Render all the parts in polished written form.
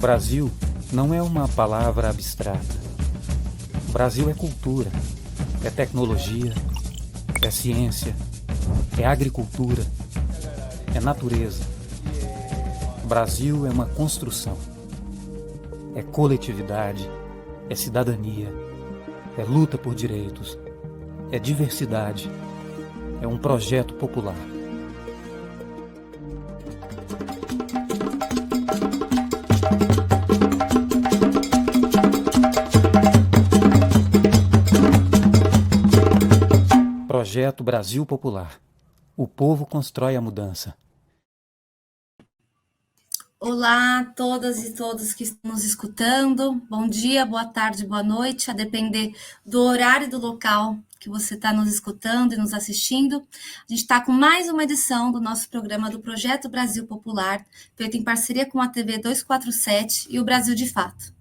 Brasil não é uma palavra abstrata. Brasil é cultura, é tecnologia, é ciência, é agricultura, é natureza. Brasil é uma construção. É coletividade, é cidadania, é luta por direitos, é diversidade, é um projeto popular. Projeto Brasil Popular. O povo constrói a mudança. Olá a todas e todos que estão nos escutando. Bom dia, boa tarde, boa noite, a depender do horário e do local que você está nos escutando e nos assistindo. A gente está com mais uma edição do nosso programa do Projeto Brasil Popular, feito em parceria com a TV 247 e o Brasil de Fato.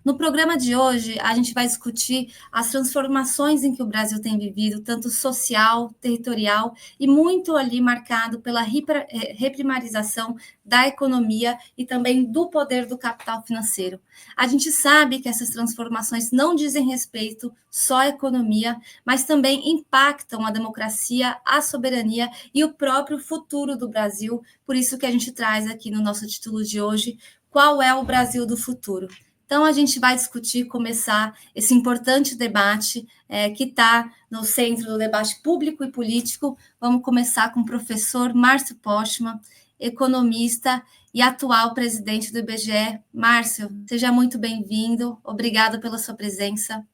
No programa de hoje, a gente vai discutir as transformações em que o Brasil tem vivido, tanto social, territorial e muito ali marcado pela reprimarização da economia e também do poder do capital financeiro. A gente sabe que essas transformações não dizem respeito só à economia, mas também impactam a democracia, a soberania e o próprio futuro do Brasil. Por isso que a gente traz aqui no nosso título de hoje, qual é o Brasil do futuro? Então, a gente vai discutir, começar esse importante debate que está no centro do debate público e político. Vamos começar com o professor Márcio Postman, economista e atual presidente do IBGE. Márcio, seja muito bem-vindo. Obrigado pela sua presença.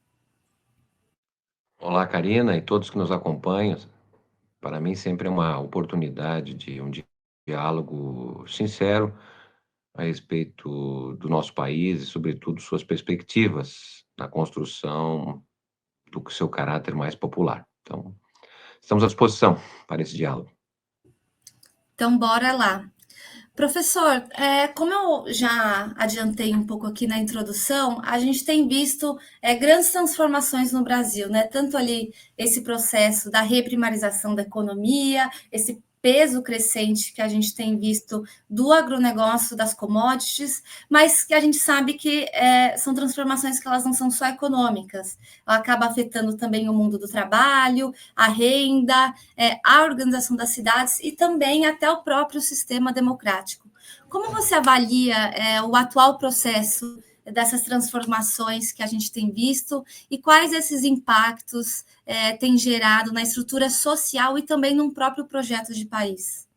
Olá, Karina, e todos que nos acompanham. Para mim, sempre é uma oportunidade de um diálogo sincero a respeito do nosso país e, sobretudo, suas perspectivas na construção do seu caráter mais popular. Então, estamos à disposição para esse diálogo. Então, bora lá. Professor, como eu já adiantei um pouco aqui na introdução, a gente tem visto grandes transformações no Brasil, né? Tanto ali esse processo da reprimarização da economia, esse peso crescente que a gente tem visto do agronegócio, das commodities, mas que a gente sabe que são transformações que elas não são só econômicas, ela acaba afetando também o mundo do trabalho, a renda, a organização das cidades e também até o próprio sistema democrático. Como você avalia o atual processo dessas transformações que a gente tem visto e quais esses impactos tem gerado na estrutura social e também num próprio projeto de país?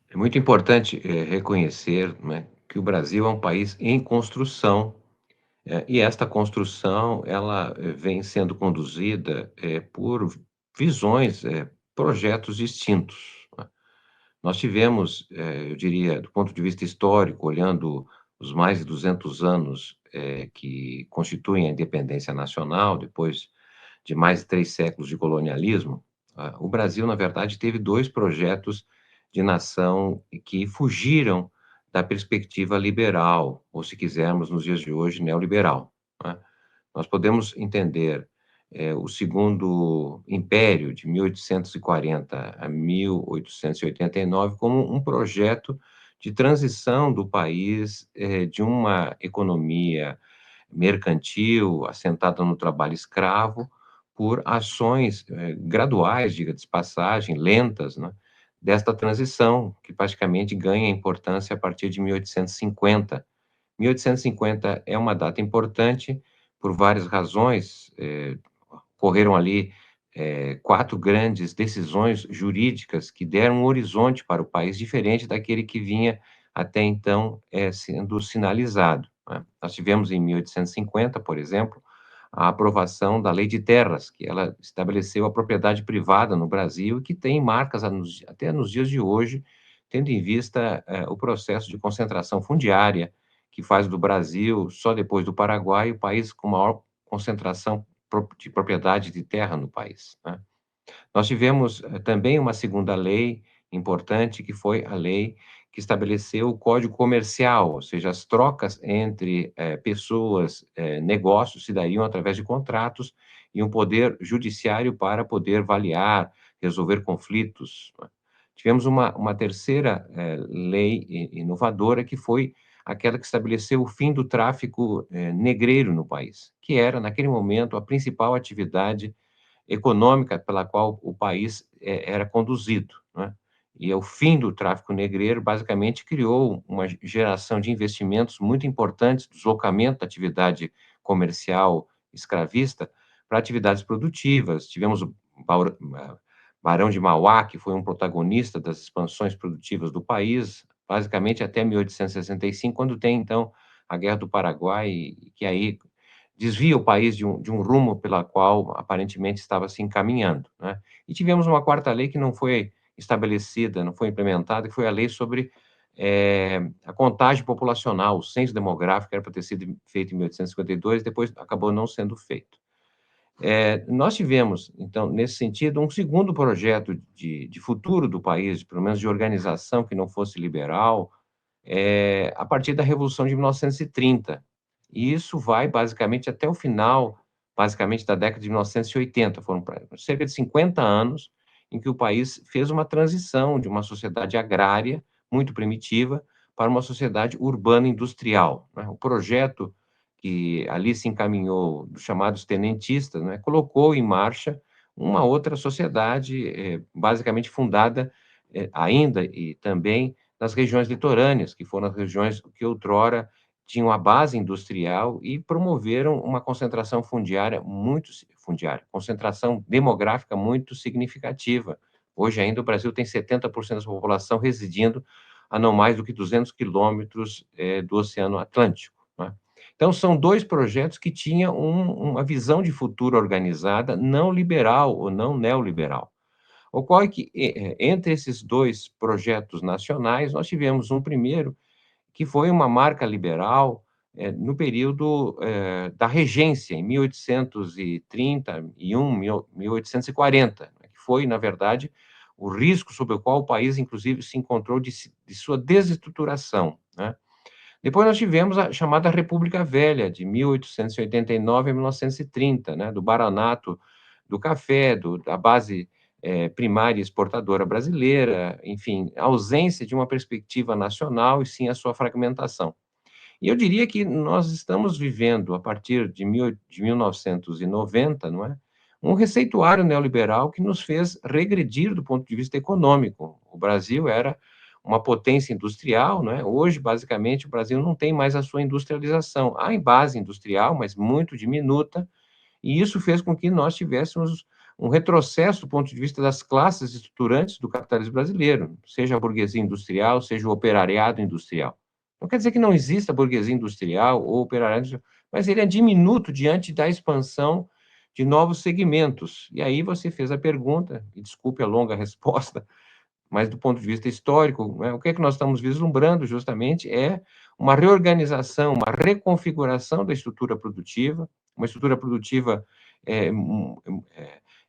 É muito importante reconhecer, né, que o Brasil é um país em construção, e esta construção ela vem sendo conduzida por visões, projetos distintos, né? Nós tivemos, eu diria, do ponto de vista histórico, olhando os mais de 200 anos que constituem a independência nacional, depois de mais de 3 séculos de colonialismo, o Brasil, na verdade, teve 2 projetos de nação que fugiram da perspectiva liberal, ou se quisermos, nos dias de hoje, neoliberal, né? Nós podemos entender o Segundo Império, de 1840 a 1889, como um projeto de transição do país de uma economia mercantil, assentada no trabalho escravo, por ações graduais, diga de passagem, lentas, né, desta transição, que praticamente ganha importância a partir de 1850. 1850 é uma data importante por várias razões. Ocorreram ali 4 grandes decisões jurídicas que deram um horizonte para o país diferente daquele que vinha até então sendo sinalizado, né? Nós tivemos em 1850, por exemplo, a aprovação da Lei de Terras, que ela estabeleceu a propriedade privada no Brasil e que tem marcas até nos dias de hoje, tendo em vista o processo de concentração fundiária, que faz do Brasil, só depois do Paraguai, o país com maior concentração de propriedade de terra no país, né? Nós tivemos também uma segunda lei importante, que foi a lei que estabeleceu o Código Comercial, ou seja, as trocas entre pessoas, negócios se dariam através de contratos e um poder judiciário para poder avaliar, resolver conflitos, né? Tivemos uma terceira lei inovadora, que foi aquela que estabeleceu o fim do tráfico negreiro no país, que era, naquele momento, a principal atividade econômica pela qual o país era conduzido, né? E o fim do tráfico negreiro, basicamente, criou uma geração de investimentos muito importantes, deslocamento da atividade comercial escravista para atividades produtivas. Tivemos o Barão de Mauá, que foi um protagonista das expansões produtivas do país, basicamente até 1865, quando tem, então, a Guerra do Paraguai, que aí desvia o país de um rumo pela qual aparentemente estava se encaminhando, né? E tivemos uma quarta lei que não foi estabelecida, não foi implementada, que foi a lei sobre a contagem populacional, o censo demográfico, era para ter sido feito em 1852, depois acabou não sendo feito. Nós tivemos, então, nesse sentido, um segundo projeto de futuro do país, pelo menos de organização que não fosse liberal, a partir da Revolução de 1930. E isso vai basicamente até o final, basicamente, da década de 1980. Foram cerca de 50 anos em que o país fez uma transição de uma sociedade agrária, muito primitiva, para uma sociedade urbana industrial, né? O projeto que ali se encaminhou, dos chamados tenentistas, né, colocou em marcha uma outra sociedade, basicamente fundada ainda e também nas regiões litorâneas, que foram as regiões que outrora tinham a base industrial e promoveram uma concentração concentração demográfica muito significativa. Hoje ainda o Brasil tem 70% da população residindo a não mais do que 200 quilômetros do Oceano Atlântico, né? Então, são dois projetos que tinham uma visão de futuro organizada, não liberal ou não neoliberal. Ocorre que, entre esses dois projetos nacionais, nós tivemos um primeiro, que foi uma marca liberal, no período da regência, em 1831, 1840, né, que foi, na verdade, o risco sob o qual o país, inclusive, se encontrou de sua desestruturação, né? Depois nós tivemos a chamada República Velha, de 1889 a 1930, né, do baranato do café, da base primária exportadora brasileira, enfim, a ausência de uma perspectiva nacional e sim a sua fragmentação. E eu diria que nós estamos vivendo, a partir de 1990, não é, um receituário neoliberal que nos fez regredir do ponto de vista econômico. O Brasil era uma potência industrial, não é? Hoje, basicamente, o Brasil não tem mais a sua industrialização. Há em base industrial, mas muito diminuta, e isso fez com que nós tivéssemos um retrocesso do ponto de vista das classes estruturantes do capitalismo brasileiro, seja a burguesia industrial, seja o operariado industrial. Não quer dizer que não exista burguesia industrial ou operariado industrial, mas ele é diminuto diante da expansão de novos segmentos. E aí você fez a pergunta, e desculpe a longa resposta, mas do ponto de vista histórico, né, o que é que nós estamos vislumbrando justamente é uma reorganização, uma reconfiguração da estrutura produtiva, uma estrutura produtiva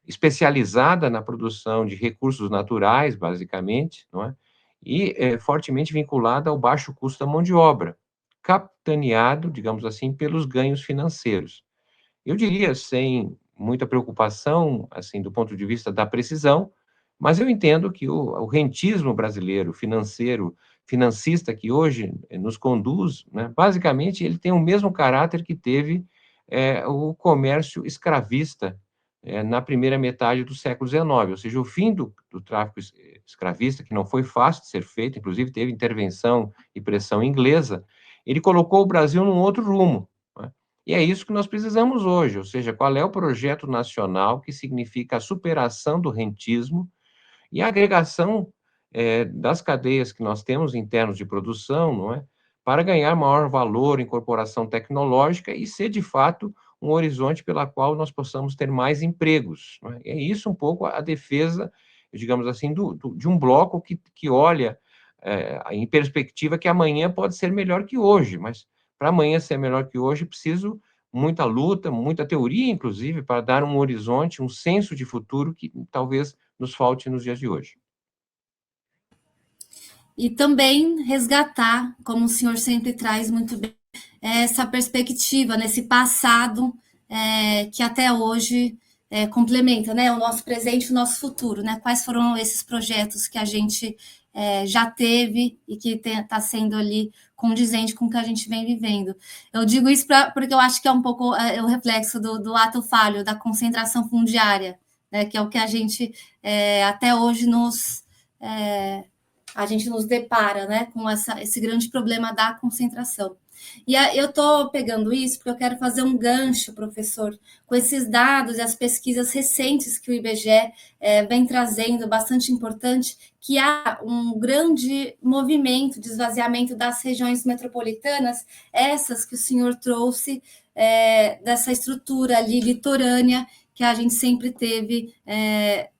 especializada na produção de recursos naturais, basicamente, não é? E fortemente vinculada ao baixo custo da mão de obra, capitaneado, digamos assim, pelos ganhos financeiros. Eu diria, sem muita preocupação, assim, do ponto de vista da precisão, mas eu entendo que o rentismo brasileiro, financeiro, financista que hoje nos conduz, né, basicamente ele tem o mesmo caráter que teve o comércio escravista na primeira metade do século XIX, ou seja, o fim do tráfico escravista, que não foi fácil de ser feito, inclusive teve intervenção e pressão inglesa, ele colocou o Brasil num outro rumo, né? E é isso que nós precisamos hoje, ou seja, qual é o projeto nacional que significa a superação do rentismo e a agregação das cadeias que nós temos em termos de produção, não é? Para ganhar maior valor, incorporação tecnológica e ser, de fato, um horizonte pela qual nós possamos ter mais empregos, não é? É isso um pouco a defesa, digamos assim, de um bloco que olha em perspectiva que amanhã pode ser melhor que hoje, mas para amanhã ser melhor que hoje, preciso muita luta, muita teoria, inclusive, para dar um horizonte, um senso de futuro que talvez nos falte nos dias de hoje. E também resgatar, como o senhor sempre traz muito bem, essa perspectiva nesse passado que até hoje complementa, né, o nosso presente e o nosso futuro, né? Quais foram esses projetos que a gente já teve e que está sendo ali condizente com o que a gente vem vivendo. Eu digo isso porque eu acho que é um pouco o reflexo do ato falho, da concentração fundiária, né, que é o que a gente até hoje a gente nos depara, né, com esse grande problema da concentração. E eu estou pegando isso porque eu quero fazer um gancho, professor, com esses dados e as pesquisas recentes que o IBGE vem trazendo, bastante importante, que há um grande movimento de esvaziamento das regiões metropolitanas, essas que o senhor trouxe, dessa estrutura ali litorânea que a gente sempre teve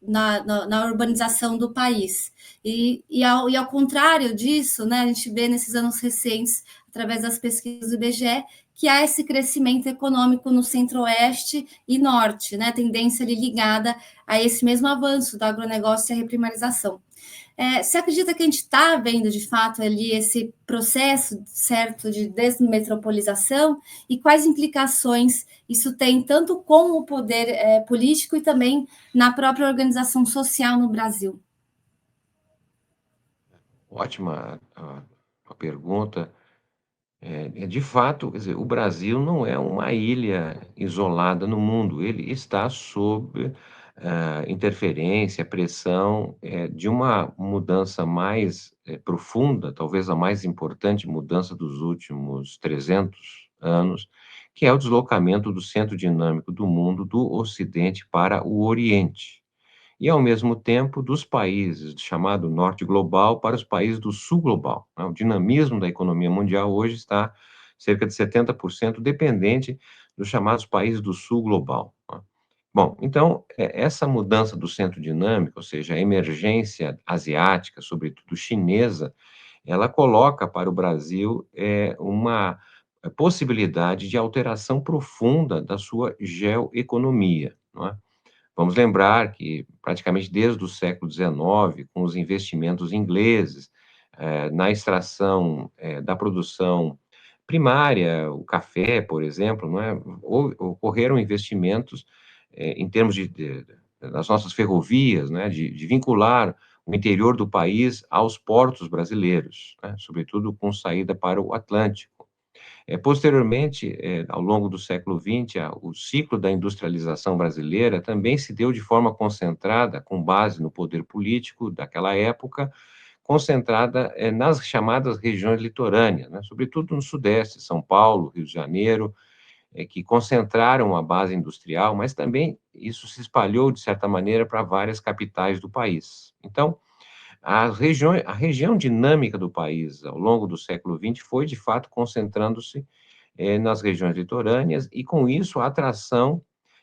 na urbanização do país. E ao contrário disso, né, a gente vê nesses anos recentes, através das pesquisas do IBGE, que há esse crescimento econômico no centro-oeste e norte, né, tendência ali ligada a esse mesmo avanço do agronegócio e a reprimarização. Você acredita que a gente está vendo, de fato, ali esse processo certo de desmetropolização e quais implicações isso tem tanto com o poder político e também na própria organização social no Brasil? Ótima a pergunta. De fato, quer dizer, o Brasil não é uma ilha isolada no mundo, ele está sob interferência, pressão de uma mudança mais profunda, talvez a mais importante mudança dos últimos 300 anos, que é o deslocamento do centro dinâmico do mundo do Ocidente para o Oriente. E, ao mesmo tempo, dos países do chamado Norte global para os países do Sul global, né? O dinamismo da economia mundial hoje está cerca de 70% dependente dos chamados países do Sul global, né? Bom, então, essa mudança do centro dinâmico, ou seja, a emergência asiática, sobretudo chinesa, ela coloca para o Brasil uma possibilidade de alteração profunda da sua geoeconomia, não é? Vamos lembrar que, praticamente desde o século XIX, com os investimentos ingleses, na extração, da produção primária, o café, por exemplo, não é, ocorreram investimentos, em termos das nossas ferrovias, né, de vincular o interior do país aos portos brasileiros, né, sobretudo com saída para o Atlântico. Posteriormente, ao longo do século XX, o ciclo da industrialização brasileira também se deu de forma concentrada, com base no poder político daquela época, concentrada nas chamadas regiões litorâneas, né, sobretudo no Sudeste, São Paulo, Rio de Janeiro, que concentraram a base industrial, mas também isso se espalhou, de certa maneira, para várias capitais do país. Então, a região dinâmica do país, ao longo do século XX, foi, de fato, concentrando-se nas regiões litorâneas e, com isso, a atração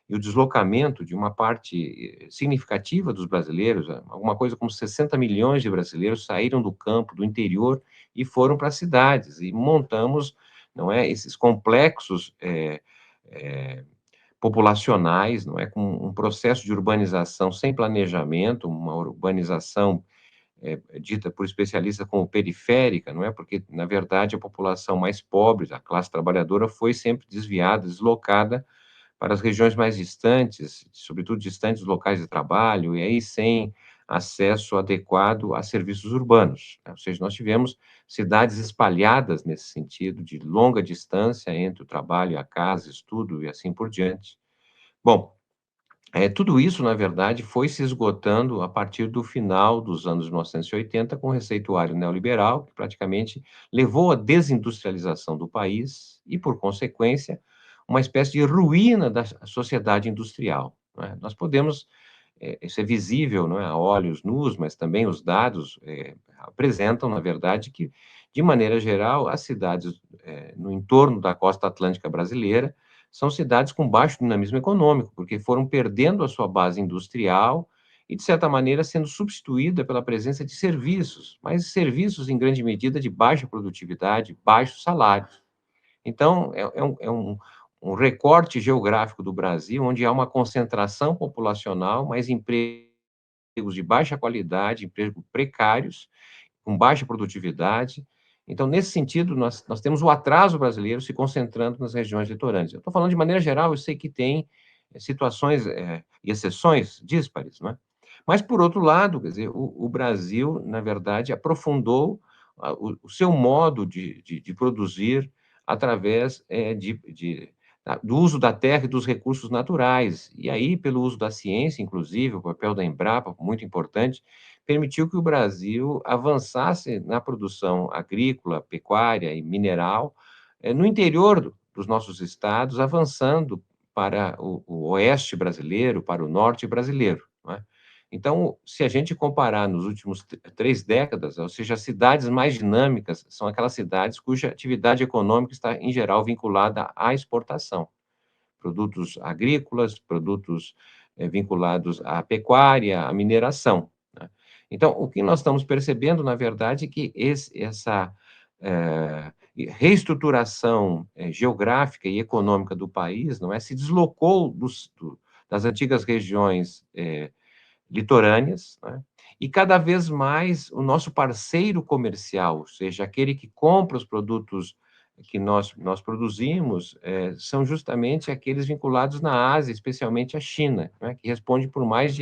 e o deslocamento de uma parte significativa dos brasileiros, alguma coisa como 60 milhões de brasileiros saíram do campo, do interior, e foram para as cidades, e montamos, não é, esses complexos populacionais, não é, com um processo de urbanização sem planejamento, uma urbanização dita por especialistas como periférica, não é? Porque, na verdade, a população mais pobre, a classe trabalhadora, foi sempre desviada, deslocada para as regiões mais distantes, sobretudo distantes dos locais de trabalho, e aí sem acesso adequado a serviços urbanos, né? Ou seja, nós tivemos cidades espalhadas nesse sentido, de longa distância entre o trabalho e a casa, estudo e assim por diante. Bom, tudo isso, na verdade, foi se esgotando a partir do final dos anos 1980, com o receituário neoliberal, que praticamente levou à desindustrialização do país e, por consequência, uma espécie de ruína da sociedade industrial, não é? Nós podemos, isso é visível, não é, a olhos nus, mas também os dados apresentam, na verdade, que, de maneira geral, as cidades no entorno da costa atlântica brasileira são cidades com baixo dinamismo econômico, porque foram perdendo a sua base industrial e, de certa maneira, sendo substituída pela presença de serviços, mas serviços, em grande medida, de baixa produtividade, baixos salários. Então, um recorte geográfico do Brasil, onde há uma concentração populacional, mas empregos de baixa qualidade, empregos precários, com baixa produtividade. Então, nesse sentido, nós temos o atraso brasileiro se concentrando nas regiões litorâneas. Eu estou falando de maneira geral, eu sei que tem situações e exceções díspares, né? Mas, por outro lado, quer dizer, o Brasil, na verdade, aprofundou o seu modo de produzir através do uso da terra e dos recursos naturais. E aí, pelo uso da ciência, inclusive, o papel da Embrapa, muito importante, permitiu que o Brasil avançasse na produção agrícola, pecuária e mineral, no interior dos nossos estados, avançando para o oeste brasileiro, para o norte brasileiro, não é? Então, se a gente comparar nos últimos 3 décadas, ou seja, as cidades mais dinâmicas são aquelas cidades cuja atividade econômica está, em geral, vinculada à exportação. Produtos agrícolas, produtos, vinculados à pecuária, à mineração, né. Então, o que nós estamos percebendo, na verdade, é que essa, reestruturação, geográfica e econômica do país, não é, se deslocou das antigas regiões, litorâneas, né, e cada vez mais o nosso parceiro comercial, ou seja, aquele que compra os produtos que nós produzimos, são justamente aqueles vinculados na Ásia, especialmente a China, né, que responde por mais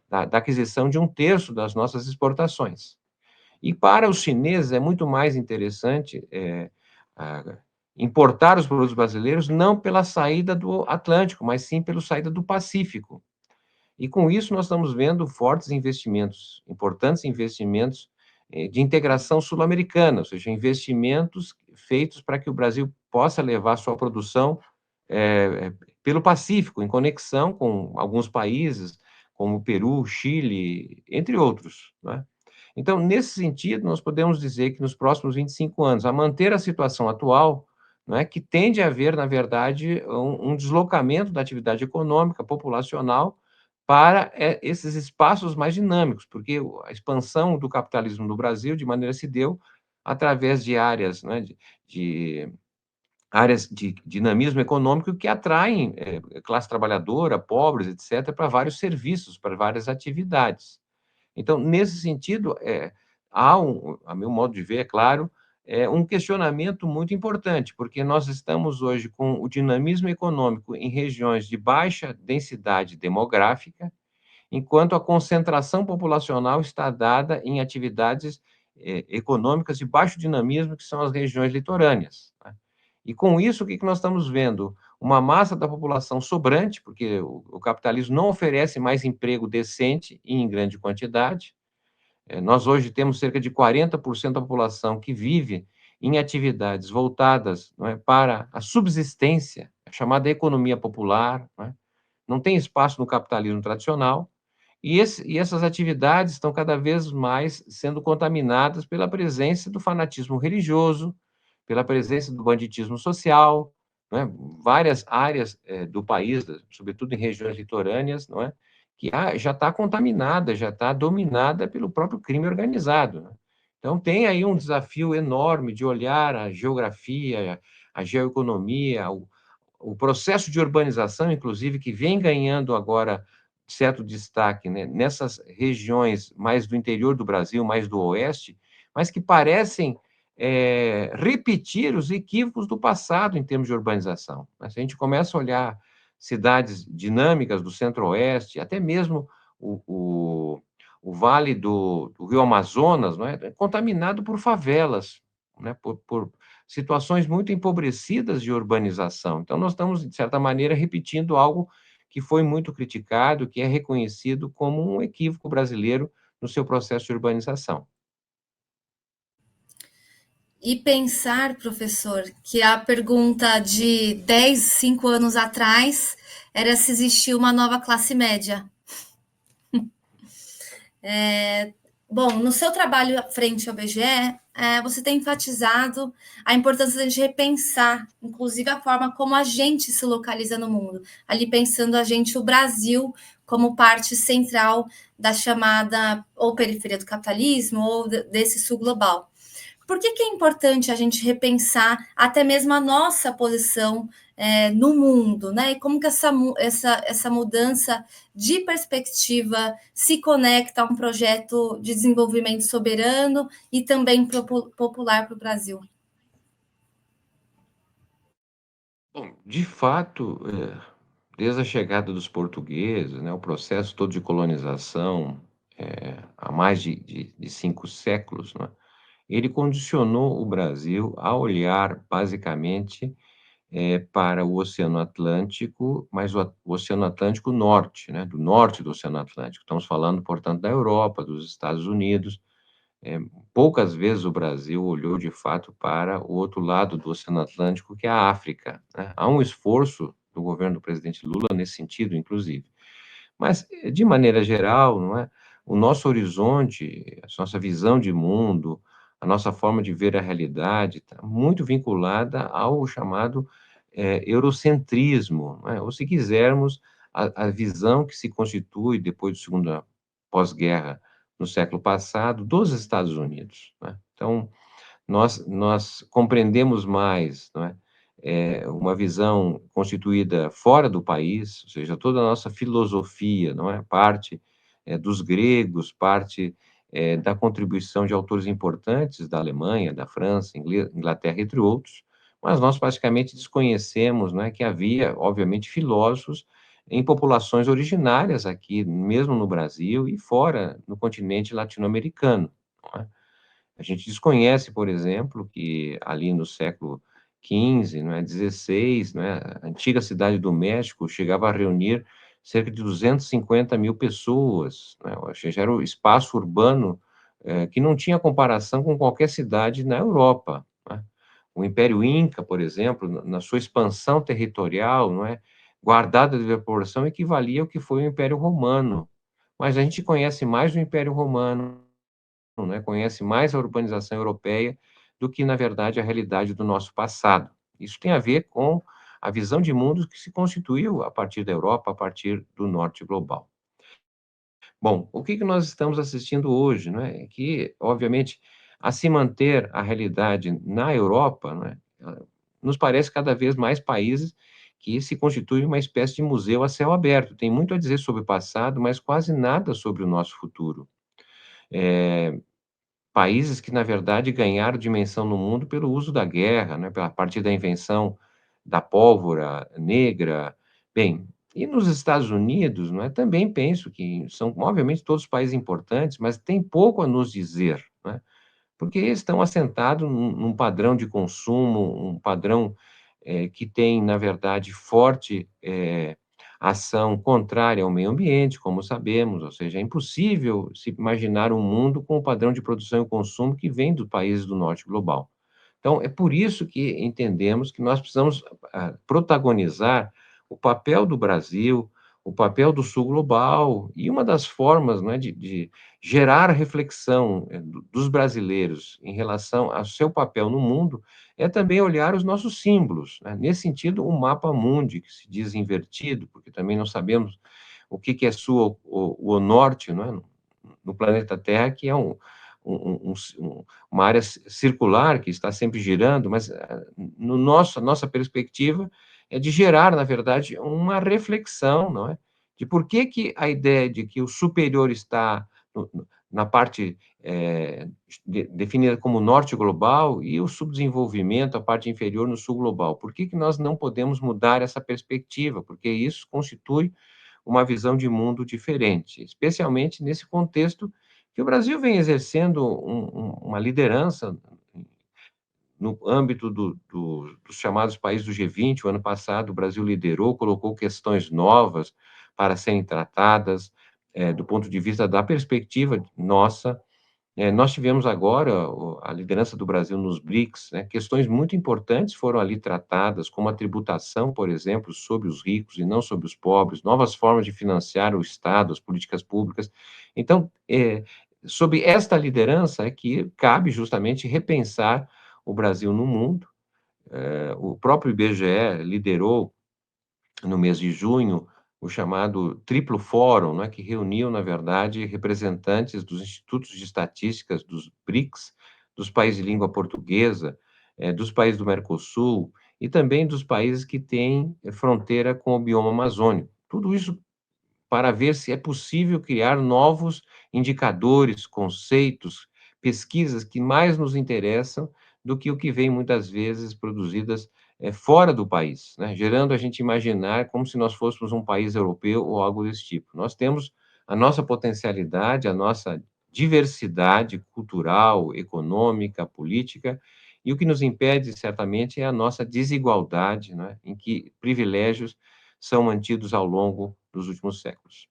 da aquisição de 1/3 das nossas exportações. E para os chineses é muito mais interessante, ah, importar os produtos brasileiros não pela saída do Atlântico, mas sim pela saída do Pacífico. E com isso nós estamos vendo fortes investimentos, importantes investimentos, de integração sul-americana, ou seja, investimentos feitos para que o Brasil possa levar sua produção, pelo Pacífico, em conexão com alguns países, como Peru, Chile, entre outros, né. Então, nesse sentido, nós podemos dizer que nos próximos 25 anos, a manter a situação atual, não é, que tende a haver, na verdade, um deslocamento da atividade econômica, populacional, para, esses espaços mais dinâmicos, porque a expansão do capitalismo no Brasil, de maneira se deu através de áreas, né, de áreas de dinamismo econômico que atraem, classe trabalhadora, pobres, etcétera, para vários serviços, para várias atividades. Então, nesse sentido, há a meu modo de ver, é claro, um questionamento muito importante, porque nós estamos hoje com o dinamismo econômico em regiões de baixa densidade demográfica, enquanto a concentração populacional está dada em atividades, econômicas de baixo dinamismo, que são as regiões litorâneas, né. E com isso, o que que nós estamos vendo? Uma massa da população sobrante, porque o capitalismo não oferece mais emprego decente e em grande quantidade. Nós hoje temos cerca de 40% da população que vive em atividades voltadas, não é, para a subsistência, a chamada economia popular, não é. Não tem espaço no capitalismo tradicional, e essas atividades estão cada vez mais sendo contaminadas pela presença do fanatismo religioso, pela presença do banditismo social, né, várias áreas, do país, sobretudo em regiões litorâneas, não é, que já está contaminada, já está dominada pelo próprio crime organizado, né. Então tem aí um desafio enorme de olhar a geografia, a geoeconomia, o processo de urbanização, inclusive, que vem ganhando agora certo destaque, né, nessas regiões mais do interior do Brasil, mais do oeste, mas que parecem, repetir os equívocos do passado em termos de urbanização, né. Se a gente começa a olhar cidades dinâmicas do centro-oeste, até mesmo o o o vale do rio Amazonas, não é, é contaminado por favelas, né, por situações muito empobrecidas de urbanização. Então nós estamos, de certa maneira, repetindo algo que foi muito criticado, que é reconhecido como um equívoco brasileiro no seu processo de urbanização. E pensar, professor, que a pergunta de 10, 5 anos atrás era se existia uma nova classe média. Bom, no seu trabalho frente ao BGE, você tem enfatizado a importância de repensar, inclusive, a forma como a gente se localiza no mundo. Ali pensando a gente, o Brasil, como parte central da chamada ou periferia do capitalismo ou desse sul global. Por que é importante a gente repensar até mesmo a nossa posição no mundo, né? E como que essa mudança de perspectiva se conecta a um projeto de desenvolvimento soberano e também popular para o Brasil? Bom, de fato, desde a chegada dos portugueses, né, o processo todo de colonização, há mais de 5 séculos, né, ele condicionou o Brasil a olhar basicamente, para o Oceano Atlântico, mas o Oceano Atlântico Norte, né, do norte do Oceano Atlântico. Estamos falando, portanto, da Europa, dos Estados Unidos. Eh, Poucas vezes o Brasil olhou de fato para o outro lado do Oceano Atlântico, que é a África, né. Há um esforço do governo do presidente Lula nesse sentido, inclusive. Mas, de maneira geral, não é, o nosso horizonte, a nossa visão de mundo, a nossa forma de ver a realidade está muito vinculada ao chamado, eurocentrismo, não é, ou se quisermos, a visão que se constitui depois do segunda pós-guerra, no século passado, dos Estados Unidos, né. Então, nós compreendemos mais, não é, uma visão constituída fora do país, ou seja, toda a nossa filosofia, não é, parte, dos gregos, parte, da contribuição de autores importantes da Alemanha, da França, Inglaterra, entre outros, mas nós praticamente desconhecemos, não é, que havia, obviamente, filósofos em populações originárias aqui, mesmo no Brasil e fora, no continente latino-americano, não é. A gente desconhece, por exemplo, que ali no século XV, não é, XVI, não é, a antiga cidade do México chegava a reunir cerca de 250.000 pessoas, né, ou seja, era o espaço urbano, que não tinha comparação com qualquer cidade na Europa, né. O Império Inca, por exemplo, na sua expansão territorial, não é, guardada a devida proporção, equivalia ao que foi o Império Romano. Mas a gente conhece mais o Império Romano, né, conhece mais a urbanização europeia do que, na verdade, a realidade do nosso passado. Isso tem a ver com a visão de mundo que se constituiu a partir da Europa, a partir do norte global. Bom, o que que nós estamos assistindo hoje, não é? Que, obviamente, a se manter a realidade na Europa, não é, nos parece cada vez mais países que se constituem uma espécie de museu a céu aberto. Tem muito a dizer sobre o passado, mas quase nada sobre o nosso futuro. Eh Países que, na verdade, ganharam dimensão no mundo pelo uso da guerra, né, pela partir da invenção da pólvora negra. Bem, e nos Estados Unidos, não é, também penso que são, obviamente, todos países importantes, mas têm pouco a nos dizer, né, porque estão assentados num padrão de consumo, um padrão, que tem, na verdade, forte, ação contrária ao meio ambiente, como sabemos, ou seja, é impossível se imaginar um mundo com o padrão de produção e consumo que vem dos países do norte global. Então, é por isso que entendemos que nós precisamos, protagonizar o papel do Brasil, o papel do sul global, e uma das formas, não é, de gerar reflexão, dos brasileiros em relação ao seu papel no mundo, é também olhar os nossos símbolos, né. Nesse sentido, o mapa mundi, que se diz invertido, porque também não sabemos o que que é sul ou norte, não é, no planeta Terra, que é uma área circular que está sempre girando, mas, no nossa perspectiva é de gerar, na verdade, uma reflexão, não é, de por que que a ideia de que o superior está na parte, definida como norte global e o subdesenvolvimento, a parte inferior, no sul global. Por que que nós não podemos mudar essa perspectiva? Porque isso constitui uma visão de mundo diferente, especialmente nesse contexto que o Brasil vem exercendo uma liderança no âmbito dos chamados países do G20. O ano passado, o Brasil liderou, colocou questões novas para serem tratadas, do ponto de vista da perspectiva nossa. Nós tivemos agora a liderança do Brasil nos BRICS, né, questões muito importantes foram ali tratadas, como a tributação, por exemplo, sobre os ricos e não sobre os pobres, novas formas de financiar o Estado, as políticas públicas. Então, sob esta liderança é que cabe justamente repensar o Brasil no mundo. O próprio IBGE liderou, no mês de junho, o chamado Triplo Fórum, né, que reuniu, na verdade, representantes dos institutos de estatísticas dos BRICS, dos países de língua portuguesa, dos países do Mercosul e também dos países que têm fronteira com o bioma amazônico. Tudo isso para ver se é possível criar novos indicadores, conceitos, pesquisas que mais nos interessam do que o que vem muitas vezes produzidas fora do país, né? Gerando a gente imaginar como se nós fôssemos um país europeu ou algo desse tipo. Nós temos a nossa potencialidade, a nossa diversidade cultural, econômica, política, e o que nos impede, certamente, é a nossa desigualdade, né, em que privilégios são mantidos ao longo dos últimos séculos.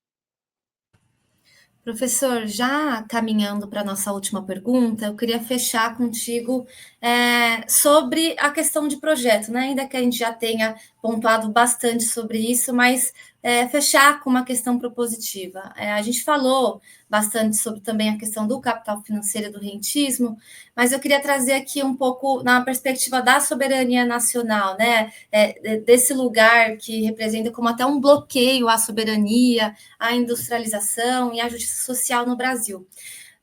Professor, já caminhando para a nossa última pergunta, eu queria fechar contigo sobre a questão de projeto, né? Ainda que a gente já tenha pontuado bastante sobre isso, mas fechar com uma questão propositiva. A gente falou bastante sobre também a questão do capital financeiro e do rentismo, mas eu queria trazer aqui um pouco na perspectiva da soberania nacional, né? Desse lugar que representa como até um bloqueio à soberania, à industrialização e à justiça social no Brasil.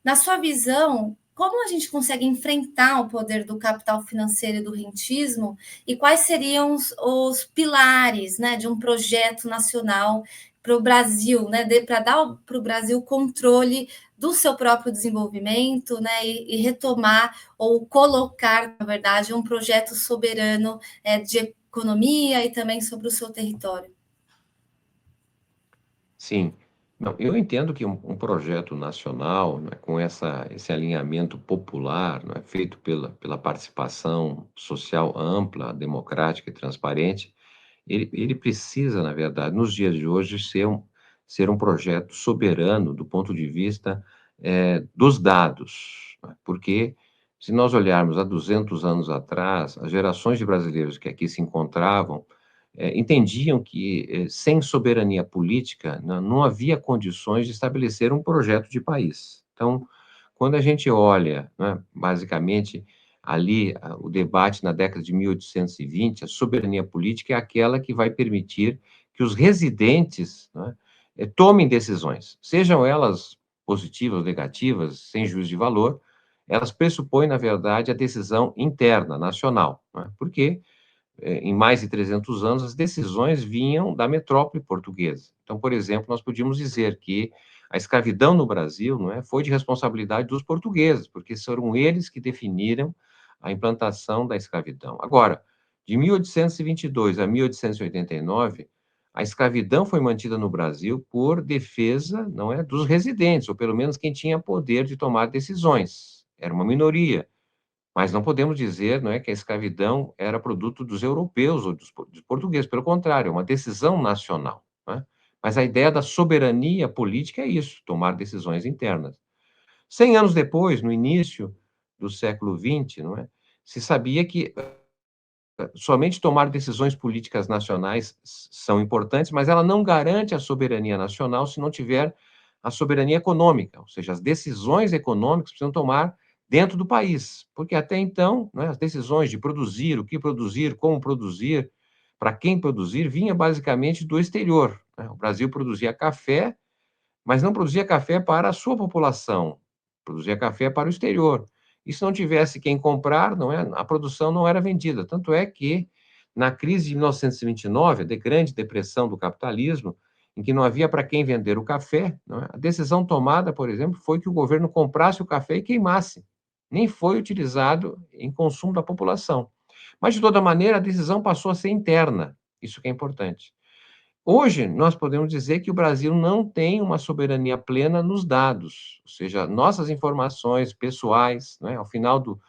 Na sua visão, como a gente consegue enfrentar o poder do capital financeiro e do rentismo e quais seriam os pilares, né, de um projeto nacional para o Brasil, né, para dar para o Brasil controle do seu próprio desenvolvimento, né, e retomar ou colocar, na verdade, um projeto soberano de economia e também sobre o seu território? Sim. Não, eu entendo que um projeto nacional, né, com esse alinhamento popular, né, feito pela participação social ampla, democrática e transparente, ele precisa, na verdade, nos dias de hoje, ser um projeto soberano do ponto de vista dos dados, né? Porque se nós olharmos há 200 anos atrás, as gerações de brasileiros que aqui se encontravam entendiam que, sem soberania política, não havia condições de estabelecer um projeto de país. Então, quando a gente olha, né, basicamente, ali, o debate na década de 1820, a soberania política é aquela que vai permitir que os residentes, né, tomem decisões, sejam elas positivas ou negativas, sem juízo de valor, elas pressupõem, na verdade, a decisão interna, nacional, né, porque em mais de 300 anos, as decisões vinham da metrópole portuguesa. Então, por exemplo, nós podíamos dizer que a escravidão no Brasil, não é, foi de responsabilidade dos portugueses, porque foram eles que definiram a implantação da escravidão. Agora, de 1822 a 1889, a escravidão foi mantida no Brasil por defesa, não é, dos residentes, ou pelo menos quem tinha poder de tomar decisões. Era uma minoria. Mas não podemos dizer, não é, que a escravidão era produto dos europeus ou dos portugueses, pelo contrário, é uma decisão nacional, né. Mas a ideia da soberania política é isso, tomar decisões internas. 100 anos depois, no início do século XX, não é, se sabia que somente tomar decisões políticas nacionais são importantes, mas ela não garante a soberania nacional se não tiver a soberania econômica, ou seja, as decisões econômicas precisam tomar dentro do país, porque até então, né, as decisões de produzir, o que produzir, como produzir, para quem produzir, vinha basicamente do exterior, né? O Brasil produzia café, mas não produzia café para a sua população, produzia café para o exterior. E se não tivesse quem comprar, não é, a produção não era vendida. Tanto é que, na crise de 1929, a grande depressão do capitalismo, em que não havia para quem vender o café, não é, a decisão tomada, por exemplo, foi que o governo comprasse o café e queimasse. Nem foi utilizado em consumo da população. Mas, de toda maneira, a decisão passou a ser interna. Isso que é importante. Hoje, nós podemos dizer que o Brasil não tem uma soberania plena nos dados, ou seja, nossas informações pessoais, né, ao final do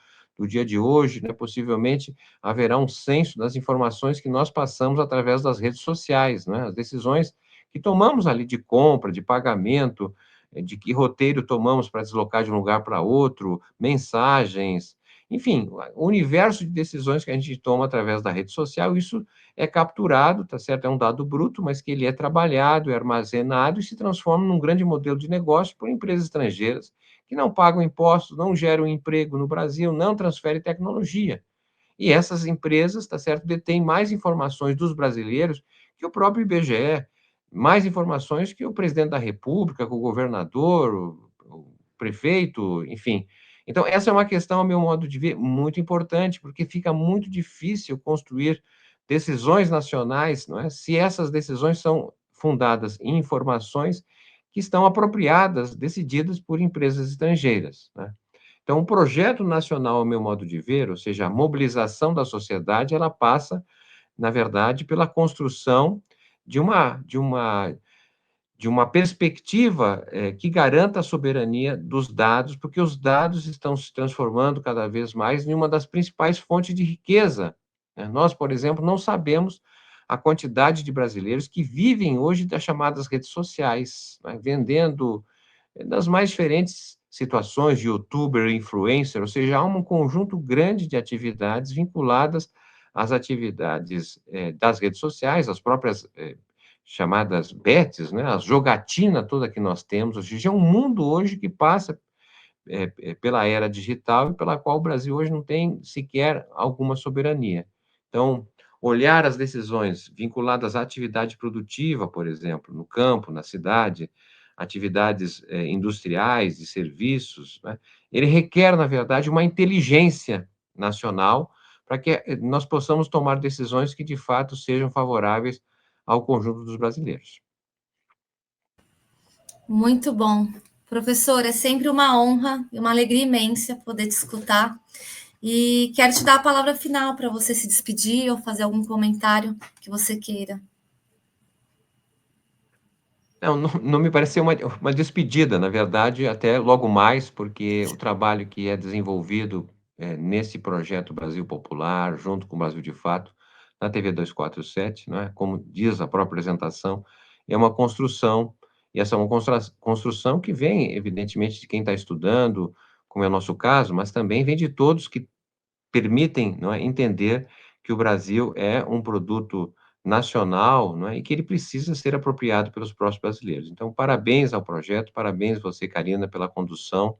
dia de hoje, né, possivelmente haverá um censo das informações que nós passamos através das redes sociais, né, as decisões que tomamos ali de compra, de pagamento, de que roteiro tomamos para deslocar de um lugar para outro, mensagens, enfim, o universo de decisões que a gente toma através da rede social, isso é capturado, tá certo? É um dado bruto, mas que ele é trabalhado, é armazenado e se transforma num grande modelo de negócio por empresas estrangeiras que não pagam impostos, não geram emprego no Brasil, não transferem tecnologia. E essas empresas, tá certo, detêm mais informações dos brasileiros que o próprio IBGE, mais informações que o presidente da República, que o governador, o prefeito, enfim. Então, essa é uma questão, ao meu modo de ver, muito importante, porque fica muito difícil construir decisões nacionais, não é? Se essas decisões são fundadas em informações que estão apropriadas, decididas por empresas estrangeiras, né? Então, o projeto nacional, ao meu modo de ver, ou seja, a mobilização da sociedade, ela passa, na verdade, pela construção de uma perspectiva, que garanta a soberania dos dados, porque os dados estão se transformando cada vez mais em uma das principais fontes de riqueza, né. Nós, por exemplo, não sabemos a quantidade de brasileiros que vivem hoje das chamadas redes sociais, né, vendendo das mais diferentes situações de youtuber, influencer, ou seja, há um conjunto grande de atividades vinculadas às atividades, das redes sociais, as próprias, chamadas bets, né, a jogatina toda que nós temos, ou seja, é um mundo hoje que passa, pela era digital e pela qual o Brasil hoje não tem sequer alguma soberania. Então, olhar as decisões vinculadas à atividade produtiva, por exemplo, no campo, na cidade, atividades, industriais, de serviços, né, ele requer, na verdade, uma inteligência nacional para que, nós possamos tomar decisões que, de fato, sejam favoráveis ao conjunto dos brasileiros. Muito bom. Professor, é sempre uma honra e uma alegria imensa poder te escutar. E quero te dar a palavra final para você se despedir ou fazer algum comentário que você queira. Não me pareceu uma despedida, na verdade, até logo mais, porque o trabalho que é desenvolvido, nesse projeto Brasil Popular, junto com o Brasil de Fato, na TV 247, não é, como diz a própria apresentação, é uma construção, e essa é uma construção que vem, evidentemente, de quem está estudando, como é o nosso caso, mas também vem de todos que permitem, não é, entender que o Brasil é um produto nacional, não é, e que ele precisa ser apropriado pelos próprios brasileiros. Então, parabéns ao projeto, parabéns você, Karina, pela condução,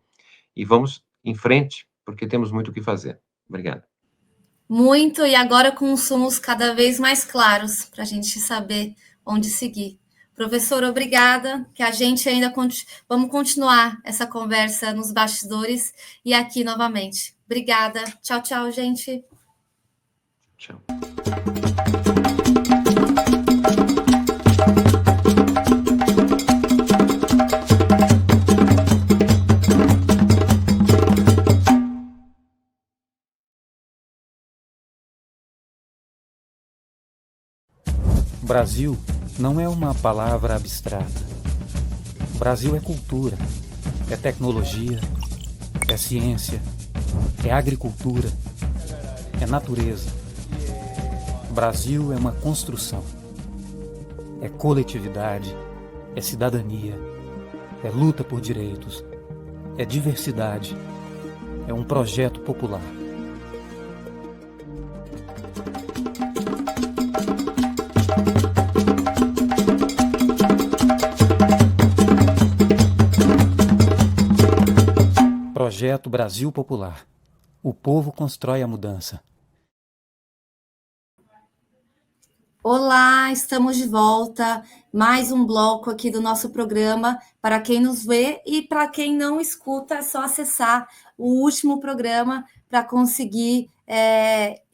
e vamos em frente, porque temos muito o que fazer. Obrigado. Muito, e agora com os sumos cada vez mais claros para a gente saber onde seguir. Professor, obrigada, que a gente ainda vamos continuar essa conversa nos bastidores e aqui novamente. Obrigada. Tchau, tchau, gente. Tchau. Brasil não é uma palavra abstrata. Brasil é cultura, é tecnologia, é ciência, é agricultura, é natureza. Brasil é uma construção. É coletividade, é cidadania, é luta por direitos, é diversidade, é um projeto popular. Projeto Brasil Popular. O povo constrói a mudança. Olá, estamos de volta. Mais um bloco aqui do nosso programa. Para quem nos vê e para quem não escuta, é só acessar o último programa para conseguir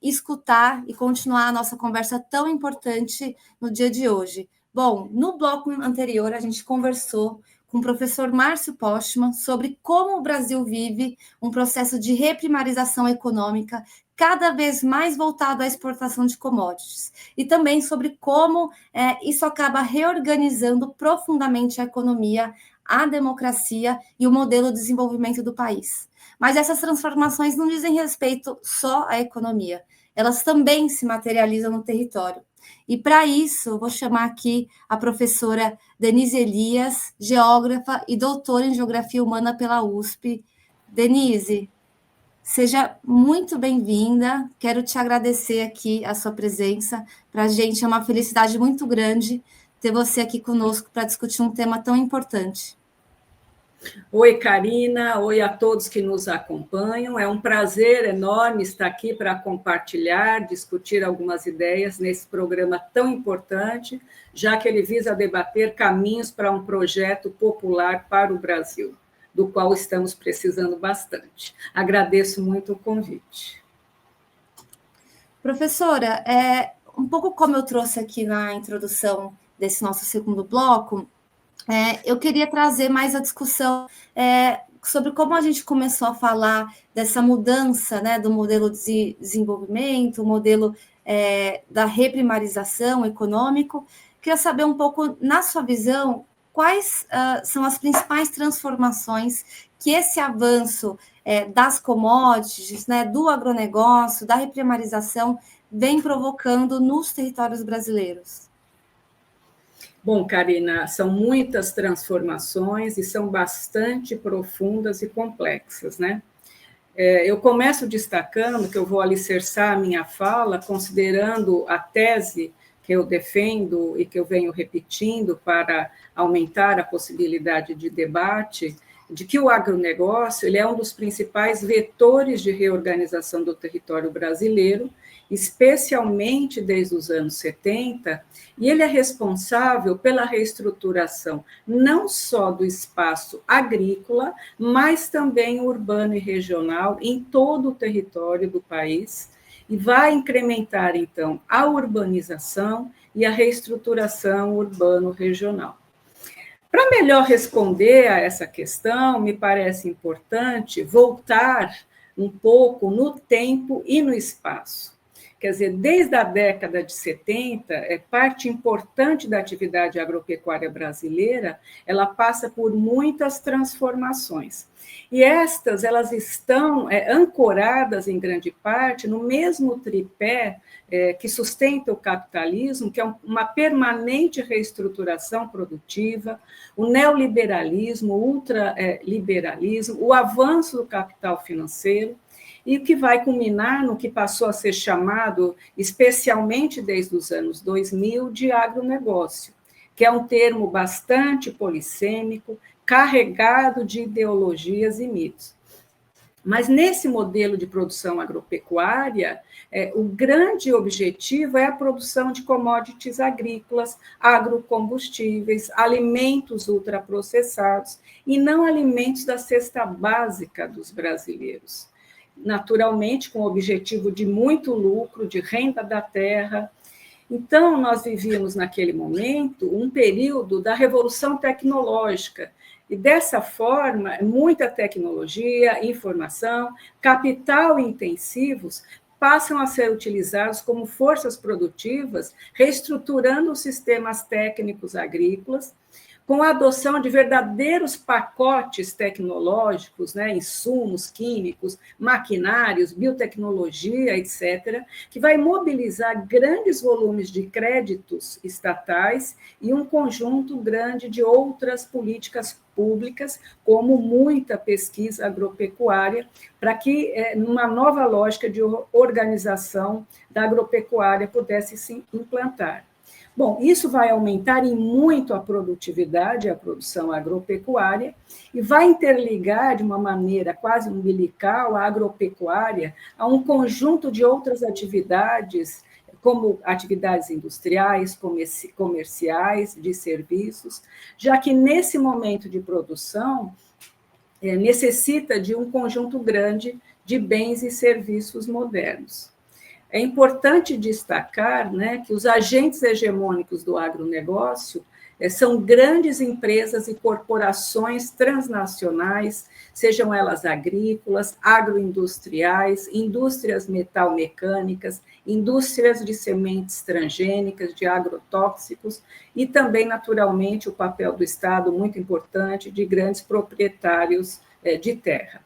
escutar e continuar a nossa conversa tão importante no dia de hoje. Bom, no bloco anterior, a gente conversou com o professor Márcio Postman sobre como o Brasil vive um processo de reprimarização econômica cada vez mais voltado à exportação de commodities, e também sobre como isso acaba reorganizando profundamente a economia, a democracia e o modelo de desenvolvimento do país. Mas essas transformações não dizem respeito só à economia, elas também se materializam no território. E para isso, eu vou chamar aqui a professora Denise Elias, geógrafa e doutora em Geografia Humana pela USP. Denise, seja muito bem-vinda. Quero te agradecer aqui a sua presença. Para a gente é uma felicidade muito grande ter você aqui conosco para discutir um tema tão importante. Oi, Karina. Oi a todos que nos acompanham. É um prazer enorme estar aqui para compartilhar, discutir algumas ideias nesse programa tão importante, já que ele visa debater caminhos para um projeto popular para o Brasil, do qual estamos precisando bastante. Agradeço muito o convite. Professora, um pouco como eu trouxe aqui na introdução desse nosso segundo bloco, eu queria trazer mais a discussão sobre como a gente começou a falar dessa mudança, né, do modelo de desenvolvimento, o modelo da reprimarização econômico. Queria saber um pouco, na sua visão, quais são as principais transformações que esse avanço das commodities, né, do agronegócio, da reprimarização, vem provocando nos territórios brasileiros? Bom, Karina, são muitas transformações e são bastante profundas e complexas, né? Eu começo destacando que eu vou alicerçar a minha fala considerando a tese que eu defendo e que eu venho repetindo para aumentar a possibilidade de debate, de que o agronegócio ele é um dos principais vetores de reorganização do território brasileiro, especialmente desde os anos 70, e ele é responsável pela reestruturação não só do espaço agrícola, mas também urbano e regional em todo o território do país, e vai incrementar, então, a urbanização e a reestruturação urbano-regional. Para melhor responder a essa questão, me parece importante voltar um pouco no tempo e no espaço. Quer dizer, desde a década de 70, parte importante da atividade agropecuária brasileira, ela passa por muitas transformações. E elas estão ancoradas, em grande parte, no mesmo tripé que sustenta o capitalismo, que é uma permanente reestruturação produtiva, o neoliberalismo, o ultraliberalismo, o avanço do capital financeiro, e o que vai culminar no que passou a ser chamado, especialmente desde os anos 2000, de agronegócio, que é um termo bastante polissêmico, carregado de ideologias e mitos. Mas nesse modelo de produção agropecuária, o grande objetivo é a produção de commodities agrícolas, agrocombustíveis, alimentos ultraprocessados, e não alimentos da cesta básica dos brasileiros. Naturalmente, com o objetivo de muito lucro, de renda da terra. Então, nós vivíamos, naquele momento, um período da revolução tecnológica, e, dessa forma, muita tecnologia, informação, capital intensivos passam a ser utilizados como forças produtivas, reestruturando os sistemas técnicos agrícolas, com a adoção de verdadeiros pacotes tecnológicos, né, insumos químicos, maquinários, biotecnologia, etc., que vai mobilizar grandes volumes de créditos estatais e um conjunto grande de outras políticas públicas, como muita pesquisa agropecuária, para que, numa nova lógica de organização da agropecuária, pudesse se implantar. Bom, isso vai aumentar em muito a produtividade, a produção agropecuária, e vai interligar de uma maneira quase umbilical a agropecuária a um conjunto de outras atividades, como atividades industriais, comerciais, de serviços, já que nesse momento de produção necessita de um conjunto grande de bens e serviços modernos. É importante destacar, né, que os agentes hegemônicos do agronegócio são grandes empresas e corporações transnacionais, sejam elas agrícolas, agroindustriais, indústrias metalmecânicas, indústrias de sementes transgênicas, de agrotóxicos, e também, naturalmente, o papel do Estado, muito importante, de grandes proprietários de terra.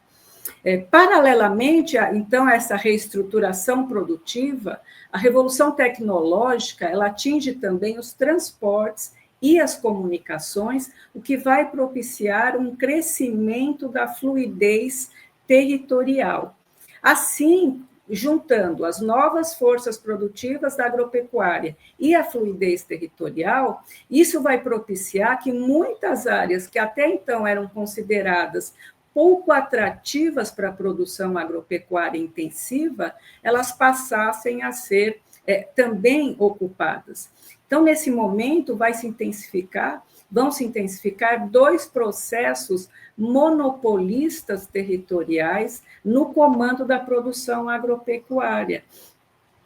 Paralelamente, então, a essa reestruturação produtiva, a revolução tecnológica ela atinge também os transportes e as comunicações, o que vai propiciar um crescimento da fluidez territorial. Assim, juntando as novas forças produtivas da agropecuária e a fluidez territorial, isso vai propiciar que muitas áreas que até então eram consideradas pouco atrativas para a produção agropecuária intensiva, elas passassem a ser também ocupadas. Então, nesse momento, vão se intensificar dois processos monopolistas territoriais no comando da produção agropecuária,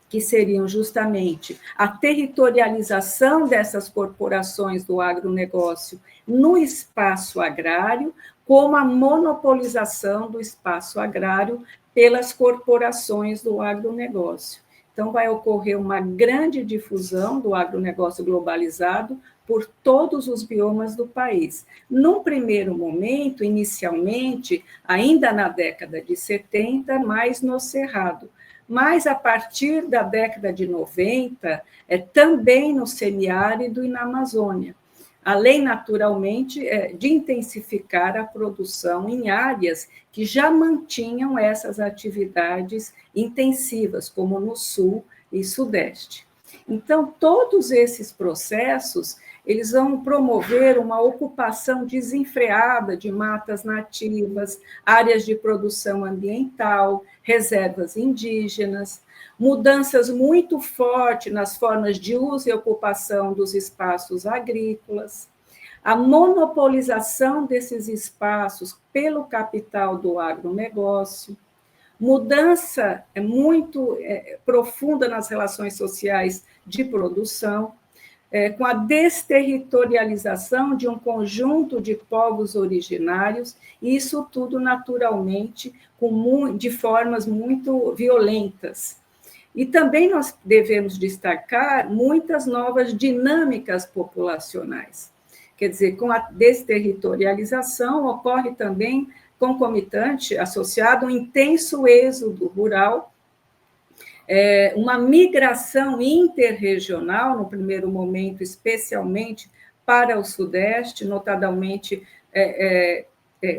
que seriam justamente a territorialização dessas corporações do agronegócio no espaço agrário, como a monopolização do espaço agrário pelas corporações do agronegócio. Então, vai ocorrer uma grande difusão do agronegócio globalizado por todos os biomas do país. Num primeiro momento, inicialmente, ainda na década de 70, mais no Cerrado, mas a partir da década de 90, também no semiárido e na Amazônia, além, naturalmente, de intensificar a produção em áreas que já mantinham essas atividades intensivas, como no Sul e Sudeste. Então, todos esses processos, eles vão promover uma ocupação desenfreada de matas nativas, áreas de produção ambiental, reservas indígenas, mudanças muito fortes nas formas de uso e ocupação dos espaços agrícolas, a monopolização desses espaços pelo capital do agronegócio, mudança muito profunda nas relações sociais de produção, com a desterritorialização de um conjunto de povos originários, e isso tudo, naturalmente, de formas muito violentas. E também nós devemos destacar muitas novas dinâmicas populacionais. Quer dizer, com a desterritorialização, ocorre também, concomitante, associado um intenso êxodo rural, uma migração interregional, no primeiro momento, especialmente para o Sudeste, notadamente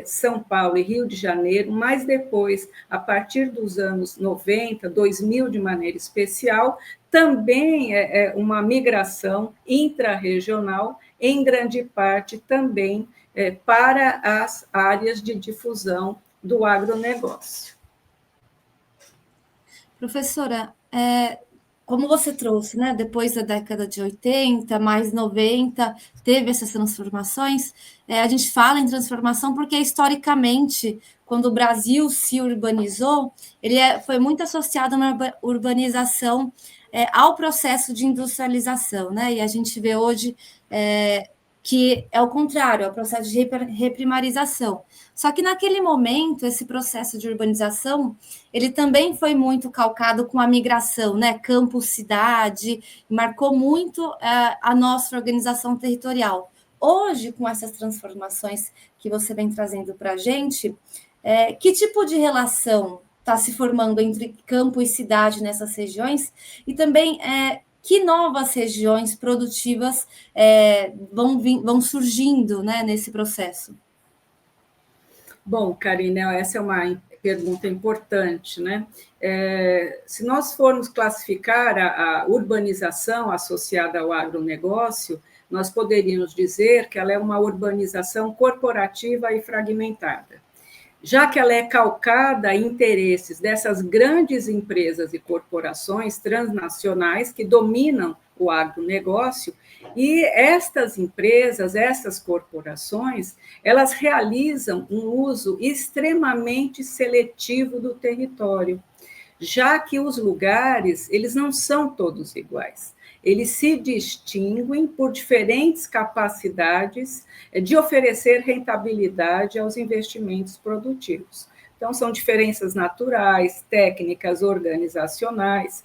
São Paulo e Rio de Janeiro, mas depois, a partir dos anos 90, 2000 de maneira especial, também uma migração intrarregional, em grande parte também para as áreas de difusão do agronegócio. Professora, como você trouxe, né, depois da década de 80, mais 90, teve essas transformações, a gente fala em transformação porque, historicamente, quando o Brasil se urbanizou, ele foi muito associado na urbanização ao processo de industrialização, né? E a gente vê hoje que é o contrário, é o processo de reprimarização. Só que naquele momento, esse processo de urbanização, ele também foi muito calcado com a migração, né? Campo-cidade, marcou muito a nossa organização territorial. Hoje, com essas transformações que você vem trazendo para a gente, que tipo de relação está se formando entre campo e cidade nessas regiões? E também que novas regiões produtivas vão surgindo, né, nesse processo? Bom, Karina, essa é uma pergunta importante, né? Se nós formos classificar a urbanização associada ao agronegócio, nós poderíamos dizer que ela é uma urbanização corporativa e fragmentada. Já que ela é calcada em interesses dessas grandes empresas e corporações transnacionais que dominam o agronegócio, e estas empresas, essas corporações, elas realizam um uso extremamente seletivo do território, já que os lugares, eles não são todos iguais. Eles se distinguem por diferentes capacidades de oferecer rentabilidade aos investimentos produtivos. Então, são diferenças naturais, técnicas, organizacionais.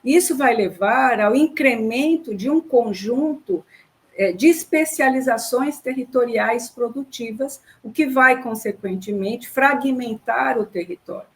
Isso vai levar ao incremento de um conjunto de especializações territoriais produtivas, o que vai, consequentemente, fragmentar o território.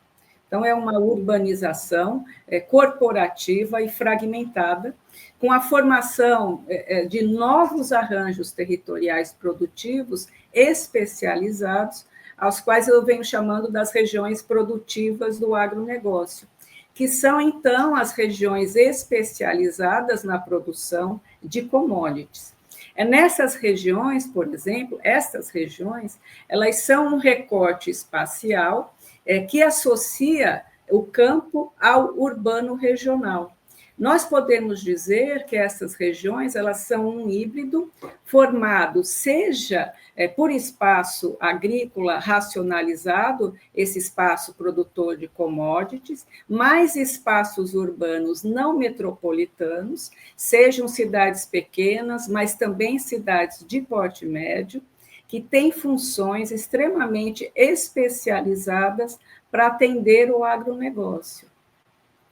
Então, é uma urbanização corporativa e fragmentada, com a formação de novos arranjos territoriais produtivos especializados, aos quais eu venho chamando das regiões produtivas do agronegócio, que são, então, as regiões especializadas na produção de commodities. Nessas regiões, por exemplo, estas regiões, elas são um recorte espacial que associa o campo ao urbano regional. Nós podemos dizer que essas regiões, elas são um híbrido formado, seja por espaço agrícola racionalizado, esse espaço produtor de commodities, mais espaços urbanos não metropolitanos, sejam cidades pequenas, mas também cidades de porte médio, que tem funções extremamente especializadas para atender o agronegócio.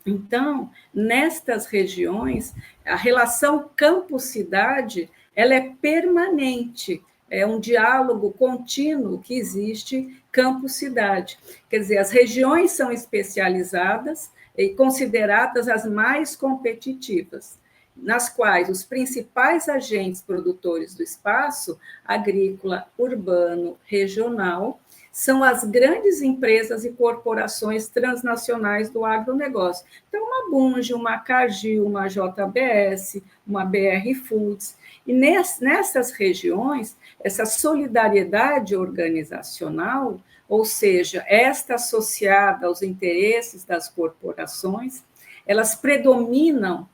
Então, nestas regiões, a relação campo-cidade ela é permanente, é um diálogo contínuo que existe campo-cidade. Quer dizer, as regiões são especializadas e consideradas as mais competitivas, nas quais os principais agentes produtores do espaço agrícola, urbano, regional, são as grandes empresas e corporações transnacionais do agronegócio. Então, uma Bunge, uma Cargill, uma JBS, uma BR Foods. E nessas regiões, essa solidariedade organizacional, ou seja, esta associada aos interesses das corporações, elas predominam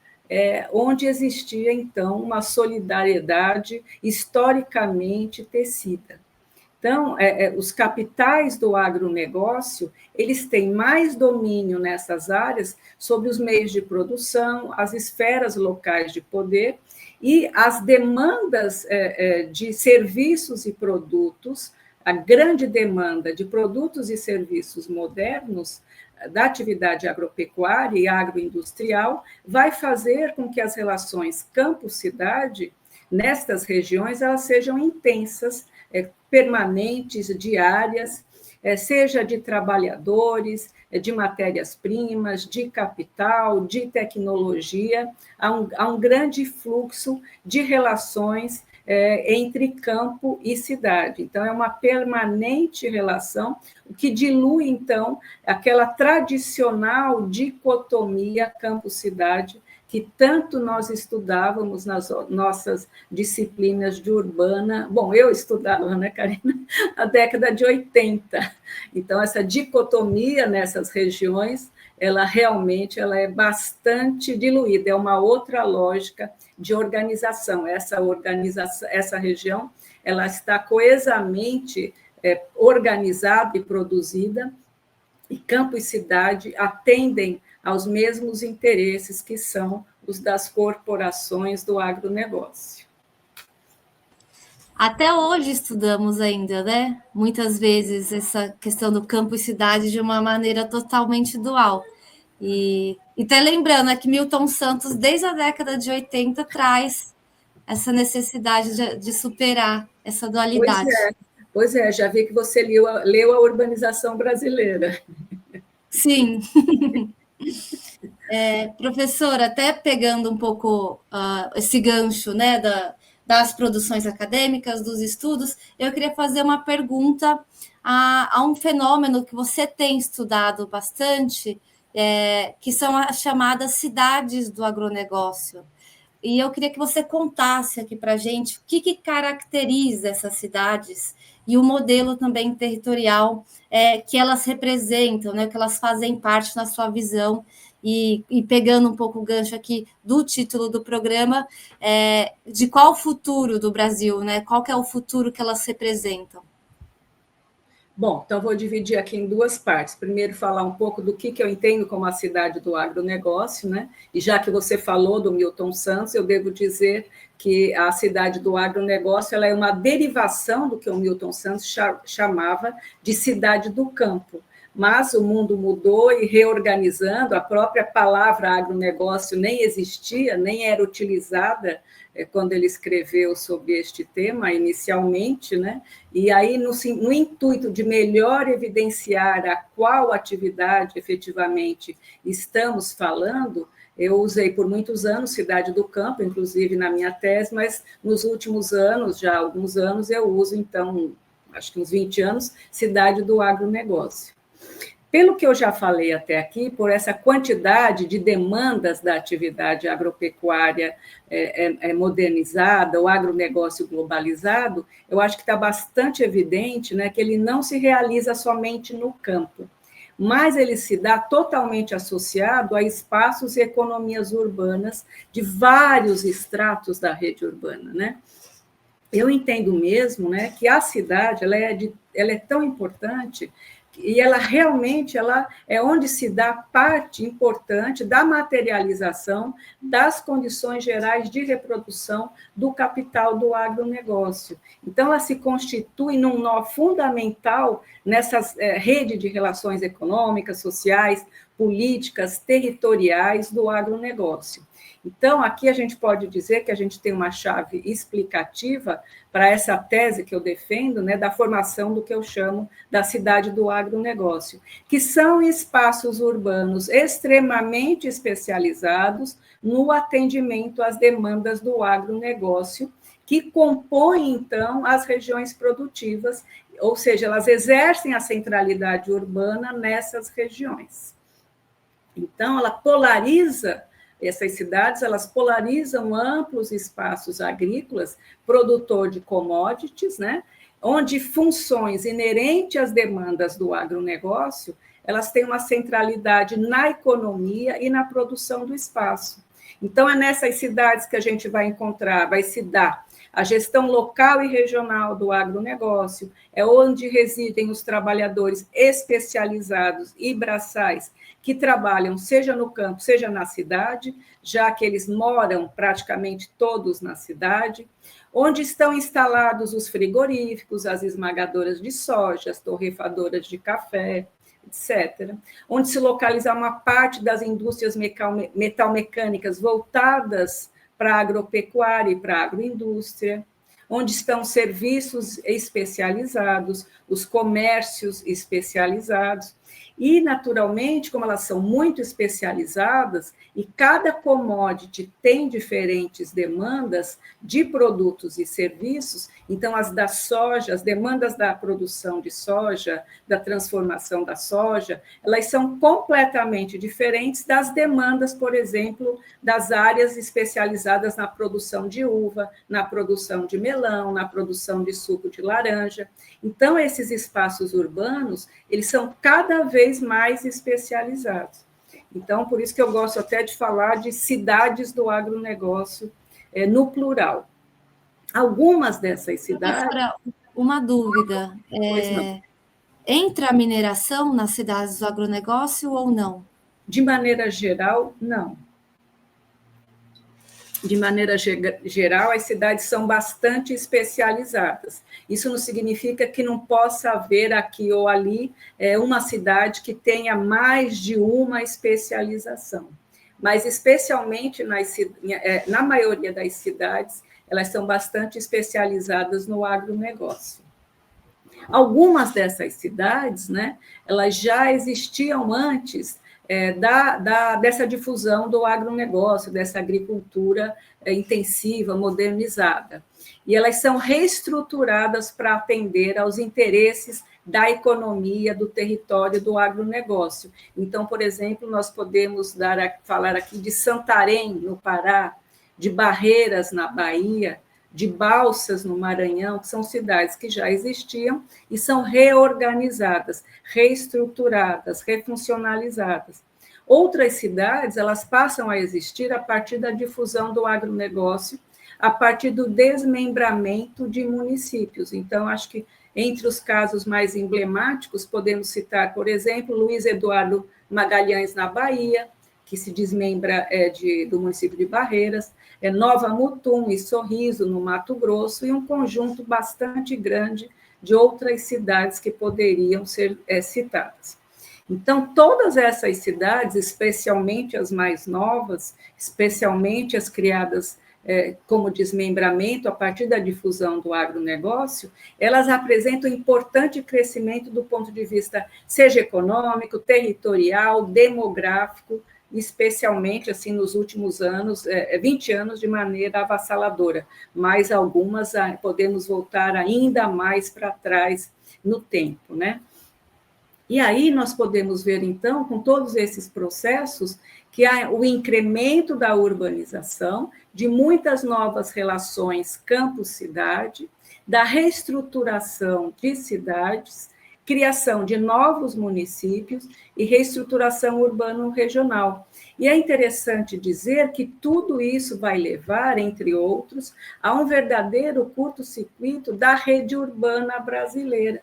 onde existia, então, uma solidariedade historicamente tecida. Então, os capitais do agronegócio, eles têm mais domínio nessas áreas sobre os meios de produção, as esferas locais de poder e as demandas de serviços e produtos, a grande demanda de produtos e serviços modernos da atividade agropecuária e agroindustrial vai fazer com que as relações campo-cidade, nestas regiões, elas sejam intensas, permanentes, diárias, seja de trabalhadores, de matérias-primas, de capital, de tecnologia, há um grande fluxo de relações entre campo e cidade. Então, é uma permanente relação, o que dilui, então, aquela tradicional dicotomia campo-cidade que tanto nós estudávamos nas nossas disciplinas de urbana. Bom, eu estudava, né, Karina, na década de 80. Então, essa dicotomia nessas regiões, ela realmente é bastante diluída, é uma outra lógica de organização. Essa região, ela está coesamente organizada e produzida, e campo e cidade atendem aos mesmos interesses que são os das corporações do agronegócio. Até hoje estudamos ainda, né? Muitas vezes essa questão do campo e cidade de uma maneira totalmente dual. E até lembrando que Milton Santos, desde a década de 80, traz essa necessidade de superar essa dualidade. Pois é, já vi que você leu a Urbanização Brasileira. Sim. Professora, até pegando um pouco esse gancho, né, das produções acadêmicas, dos estudos, eu queria fazer uma pergunta a um fenômeno que você tem estudado bastante, que são as chamadas cidades do agronegócio. E eu queria que você contasse aqui para a gente o que caracteriza essas cidades e o modelo também territorial que elas representam, né, que elas fazem parte na sua visão. E pegando um pouco o gancho aqui do título do programa, de qual o futuro do Brasil, né? Qual que é o futuro que elas representam? Bom, então vou dividir aqui em duas partes. Primeiro, falar um pouco do que eu entendo como a cidade do agronegócio, né? E já que você falou do Milton Santos, eu devo dizer que a cidade do agronegócio ela é uma derivação do que o Milton Santos chamava de cidade do campo. Mas o mundo mudou e reorganizando, a própria palavra agronegócio nem existia, nem era utilizada quando ele escreveu sobre este tema inicialmente, né? E aí, no intuito de melhor evidenciar a qual atividade efetivamente estamos falando, eu usei por muitos anos Cidade do Campo, inclusive na minha tese, mas nos últimos anos, já há alguns anos, eu uso, então, acho que uns 20 anos, Cidade do Agronegócio. Pelo que eu já falei até aqui, por essa quantidade de demandas da atividade agropecuária modernizada, o agronegócio globalizado, eu acho que está bastante evidente, né, que ele não se realiza somente no campo, mas ele se dá totalmente associado a espaços e economias urbanas de vários estratos da rede urbana, né? Eu entendo mesmo, né, que a cidade ela é tão importante e ela realmente é onde se dá parte importante da materialização das condições gerais de reprodução do capital do agronegócio. Então, ela se constitui num nó fundamental nessa rede de relações econômicas, sociais, políticas, territoriais do agronegócio. Então, aqui a gente pode dizer que a gente tem uma chave explicativa para essa tese que eu defendo, né, da formação do que eu chamo da cidade do agronegócio, que são espaços urbanos extremamente especializados no atendimento às demandas do agronegócio, que compõem, então, as regiões produtivas, ou seja, elas exercem a centralidade urbana nessas regiões. Então, ela polariza. Essas cidades, elas polarizam amplos espaços agrícolas, produtor de commodities, né, onde funções inerentes às demandas do agronegócio, elas têm uma centralidade na economia e na produção do espaço. Então, é nessas cidades que a gente vai se dar a gestão local e regional do agronegócio, é onde residem os trabalhadores especializados e braçais que trabalham seja no campo, seja na cidade, já que eles moram praticamente todos na cidade, onde estão instalados os frigoríficos, as esmagadoras de soja, as torrefadoras de café, etc., onde se localiza uma parte das indústrias metalmecânicas voltadas para a agropecuária e para a agroindústria, onde estão serviços especializados, os comércios especializados, e, naturalmente, como elas são muito especializadas, e cada commodity tem diferentes demandas de produtos e serviços, então as da soja, as demandas da produção de soja, da transformação da soja, elas são completamente diferentes das demandas, por exemplo, das áreas especializadas na produção de uva, na produção de melão, na produção de suco de laranja. Então, esses espaços urbanos, eles são cada vez mais especializados. Então, por isso que eu gosto até de falar de cidades do agronegócio no plural. Algumas dessas cidades... Professora, uma dúvida. Entra a mineração nas cidades do agronegócio ou não? De maneira geral, não. De maneira geral, as cidades são bastante especializadas. Isso não significa que não possa haver aqui ou ali uma cidade que tenha mais de uma especialização. Mas, especialmente na maioria das cidades, elas são bastante especializadas no agronegócio. Algumas dessas cidades, né, elas já existiam antes dessa difusão do agronegócio, dessa agricultura intensiva, modernizada. E elas são reestruturadas para atender aos interesses da economia, do território, do agronegócio. Então, por exemplo, nós podemos falar aqui de Santarém, no Pará, de Barreiras, na Bahia, de Balsas, no Maranhão, que são cidades que já existiam e são reorganizadas, reestruturadas, refuncionalizadas. Outras cidades, elas passam a existir a partir da difusão do agronegócio, a partir do desmembramento de municípios. Então, acho que entre os casos mais emblemáticos, podemos citar, por exemplo, Luiz Eduardo Magalhães, na Bahia, que se desmembra do município de Barreiras, Nova Mutum e Sorriso, no Mato Grosso, e um conjunto bastante grande de outras cidades que poderiam ser citadas. Então, todas essas cidades, especialmente as mais novas, especialmente as criadas como desmembramento a partir da difusão do agronegócio, elas apresentam importante crescimento do ponto de vista, seja econômico, territorial, demográfico, especialmente assim nos últimos anos, 20 anos de maneira avassaladora, mas algumas podemos voltar ainda mais para trás no tempo, né? E aí nós podemos ver, então, com todos esses processos, que há o incremento da urbanização, de muitas novas relações campo-cidade, da reestruturação de cidades, criação de novos municípios e reestruturação urbano-regional. E é interessante dizer que tudo isso vai levar, entre outros, a um verdadeiro curto-circuito da rede urbana brasileira.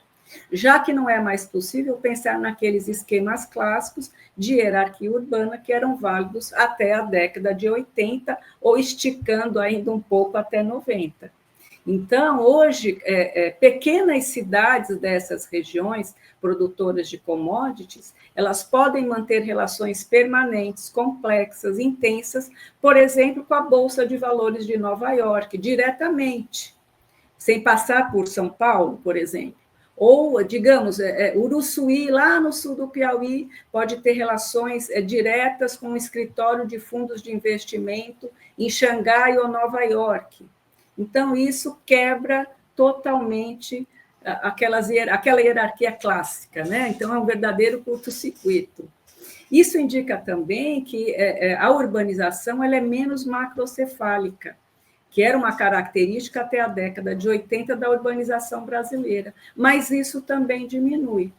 já que não é mais possível pensar naqueles esquemas clássicos de hierarquia urbana que eram válidos até a década de 80, ou esticando ainda um pouco até 90. Então, hoje, pequenas cidades dessas regiões produtoras de commodities, elas podem manter relações permanentes, complexas, intensas, por exemplo, com a Bolsa de Valores de Nova York, diretamente, sem passar por São Paulo, por exemplo. Ou, digamos, Uruçuí, lá no sul do Piauí, pode ter relações diretas com o escritório de fundos de investimento em Xangai ou Nova York. Então, isso quebra totalmente aquela hierarquia clássica, né? Então, é um verdadeiro curto-circuito. Isso indica também que a urbanização ela é menos macrocefálica, que era uma característica até a década de 80 da urbanização brasileira, mas isso também diminui,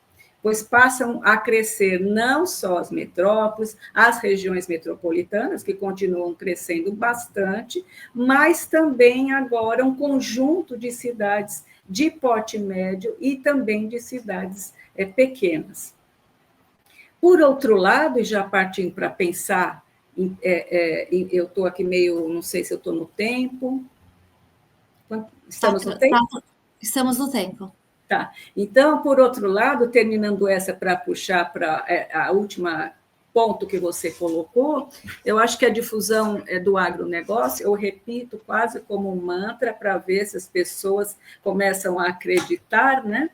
pois passam a crescer não só as metrópoles, as regiões metropolitanas, que continuam crescendo bastante, mas também agora um conjunto de cidades de porte médio e também de cidades pequenas. Por outro lado, e já partindo para pensar, eu estou aqui meio, não sei se eu estou no tempo. Estamos no tempo? Estamos no tempo. Tá. Então, por outro lado, terminando essa para puxar para a última ponto que você colocou, eu acho que a difusão do agronegócio, eu repito quase como um mantra para ver se as pessoas começam a acreditar, né?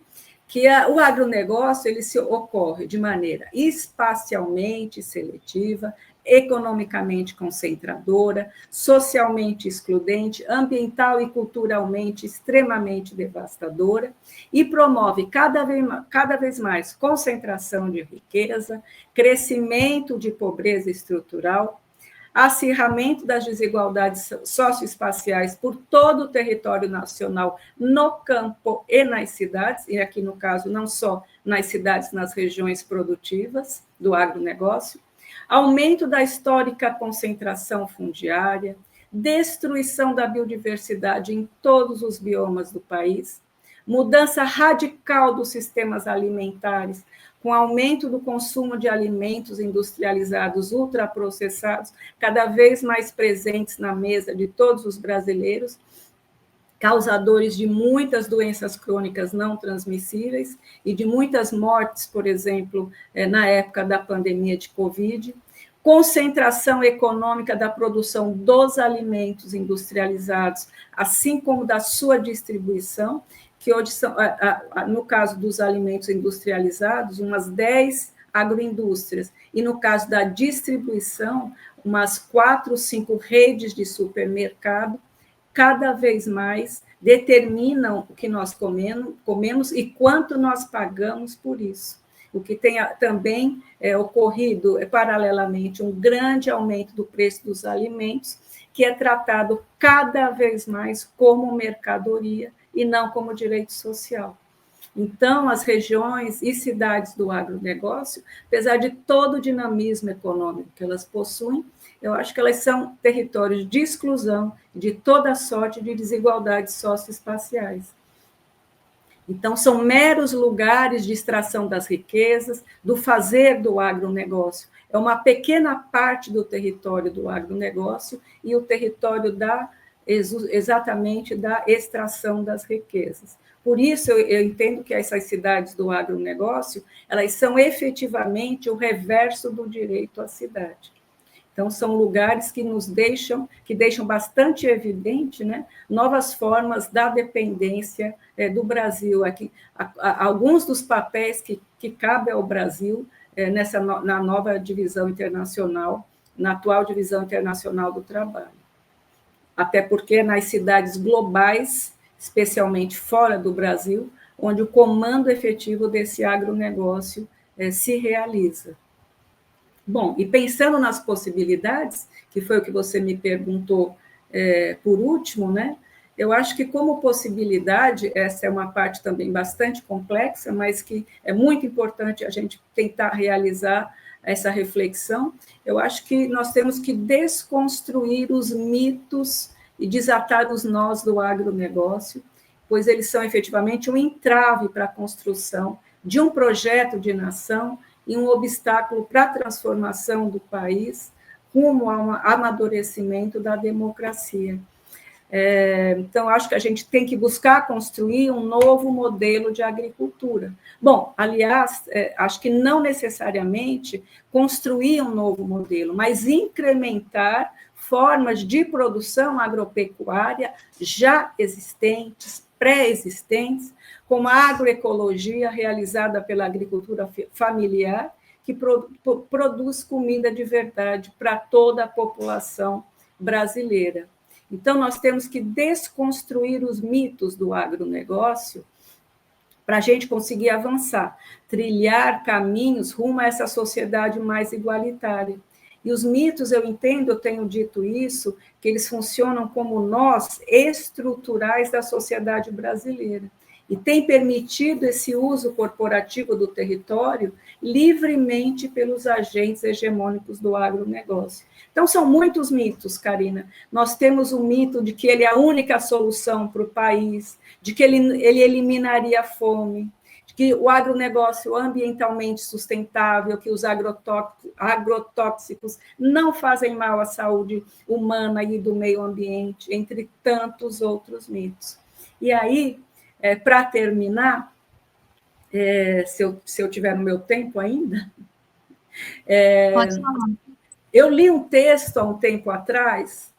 Que o agronegócio ele se ocorre de maneira espacialmente seletiva, economicamente concentradora, socialmente excludente, ambiental e culturalmente extremamente devastadora, e promove cada vez mais concentração de riqueza, crescimento de pobreza estrutural, acirramento das desigualdades socioespaciais por todo o território nacional, no campo e nas cidades, e aqui no caso não só nas cidades, nas regiões produtivas do agronegócio, aumento da histórica concentração fundiária, destruição da biodiversidade em todos os biomas do país, mudança radical dos sistemas alimentares, com aumento do consumo de alimentos industrializados ultraprocessados, cada vez mais presentes na mesa de todos os brasileiros, causadores de muitas doenças crônicas não transmissíveis e de muitas mortes, por exemplo, na época da pandemia de Covid, concentração econômica da produção dos alimentos industrializados, assim como da sua distribuição, que hoje são, no caso dos alimentos industrializados, umas 10 agroindústrias, e no caso da distribuição, umas 4, 5 redes de supermercado, cada vez mais determinam o que nós comemos e quanto nós pagamos por isso. O que tem também ocorrido paralelamente um grande aumento do preço dos alimentos, que é tratado cada vez mais como mercadoria e não como direito social. Então, as regiões e cidades do agronegócio, apesar de todo o dinamismo econômico que elas possuem, eu acho que elas são territórios de exclusão, de toda sorte de desigualdades socioespaciais. Então, são meros lugares de extração das riquezas, do fazer do agronegócio. É uma pequena parte do território do agronegócio e o território exatamente da extração das riquezas. Por isso, eu entendo que essas cidades do agronegócio, elas são efetivamente o reverso do direito à cidade. Então, são lugares que deixam bastante evidente, né, novas formas da dependência do Brasil. Aqui, alguns dos papéis que cabem ao Brasil na nova divisão internacional, na atual divisão internacional do trabalho. Até porque é nas cidades globais, especialmente fora do Brasil, onde o comando efetivo desse agronegócio se realiza. Bom, e pensando nas possibilidades, que foi o que você me perguntou por último, né? Eu acho que como possibilidade, essa é uma parte também bastante complexa, mas que é muito importante a gente tentar realizar essa reflexão. Eu acho que nós temos que desconstruir os mitos e desatar os nós do agronegócio pois eles são efetivamente um entrave para a construção de um projeto de nação e um obstáculo para a transformação do país rumo ao amadurecimento da democracia. Então, acho que a gente tem que buscar construir um novo modelo de agricultura. Bom, aliás, acho que não necessariamente construir um novo modelo, mas incrementar formas de produção agropecuária já existentes, pré-existentes, como a agroecologia realizada pela agricultura familiar, que produz comida de verdade para toda a população brasileira. Então, nós temos que desconstruir os mitos do agronegócio para a gente conseguir avançar, trilhar caminhos rumo a essa sociedade mais igualitária. E os mitos, eu entendo, eu tenho dito isso, que eles funcionam como nós estruturais da sociedade brasileira e tem permitido esse uso corporativo do território livremente pelos agentes hegemônicos do agronegócio. Então, são muitos mitos, Karina. Nós temos o mito de que ele é a única solução para o país, de que ele eliminaria a fome, de que o agronegócio ambientalmente sustentável, que os agrotóxicos não fazem mal à saúde humana e do meio ambiente, entre tantos outros mitos. E aí, para terminar, se eu tiver no meu tempo ainda, Pode falar. eu li um texto há um tempo atrás,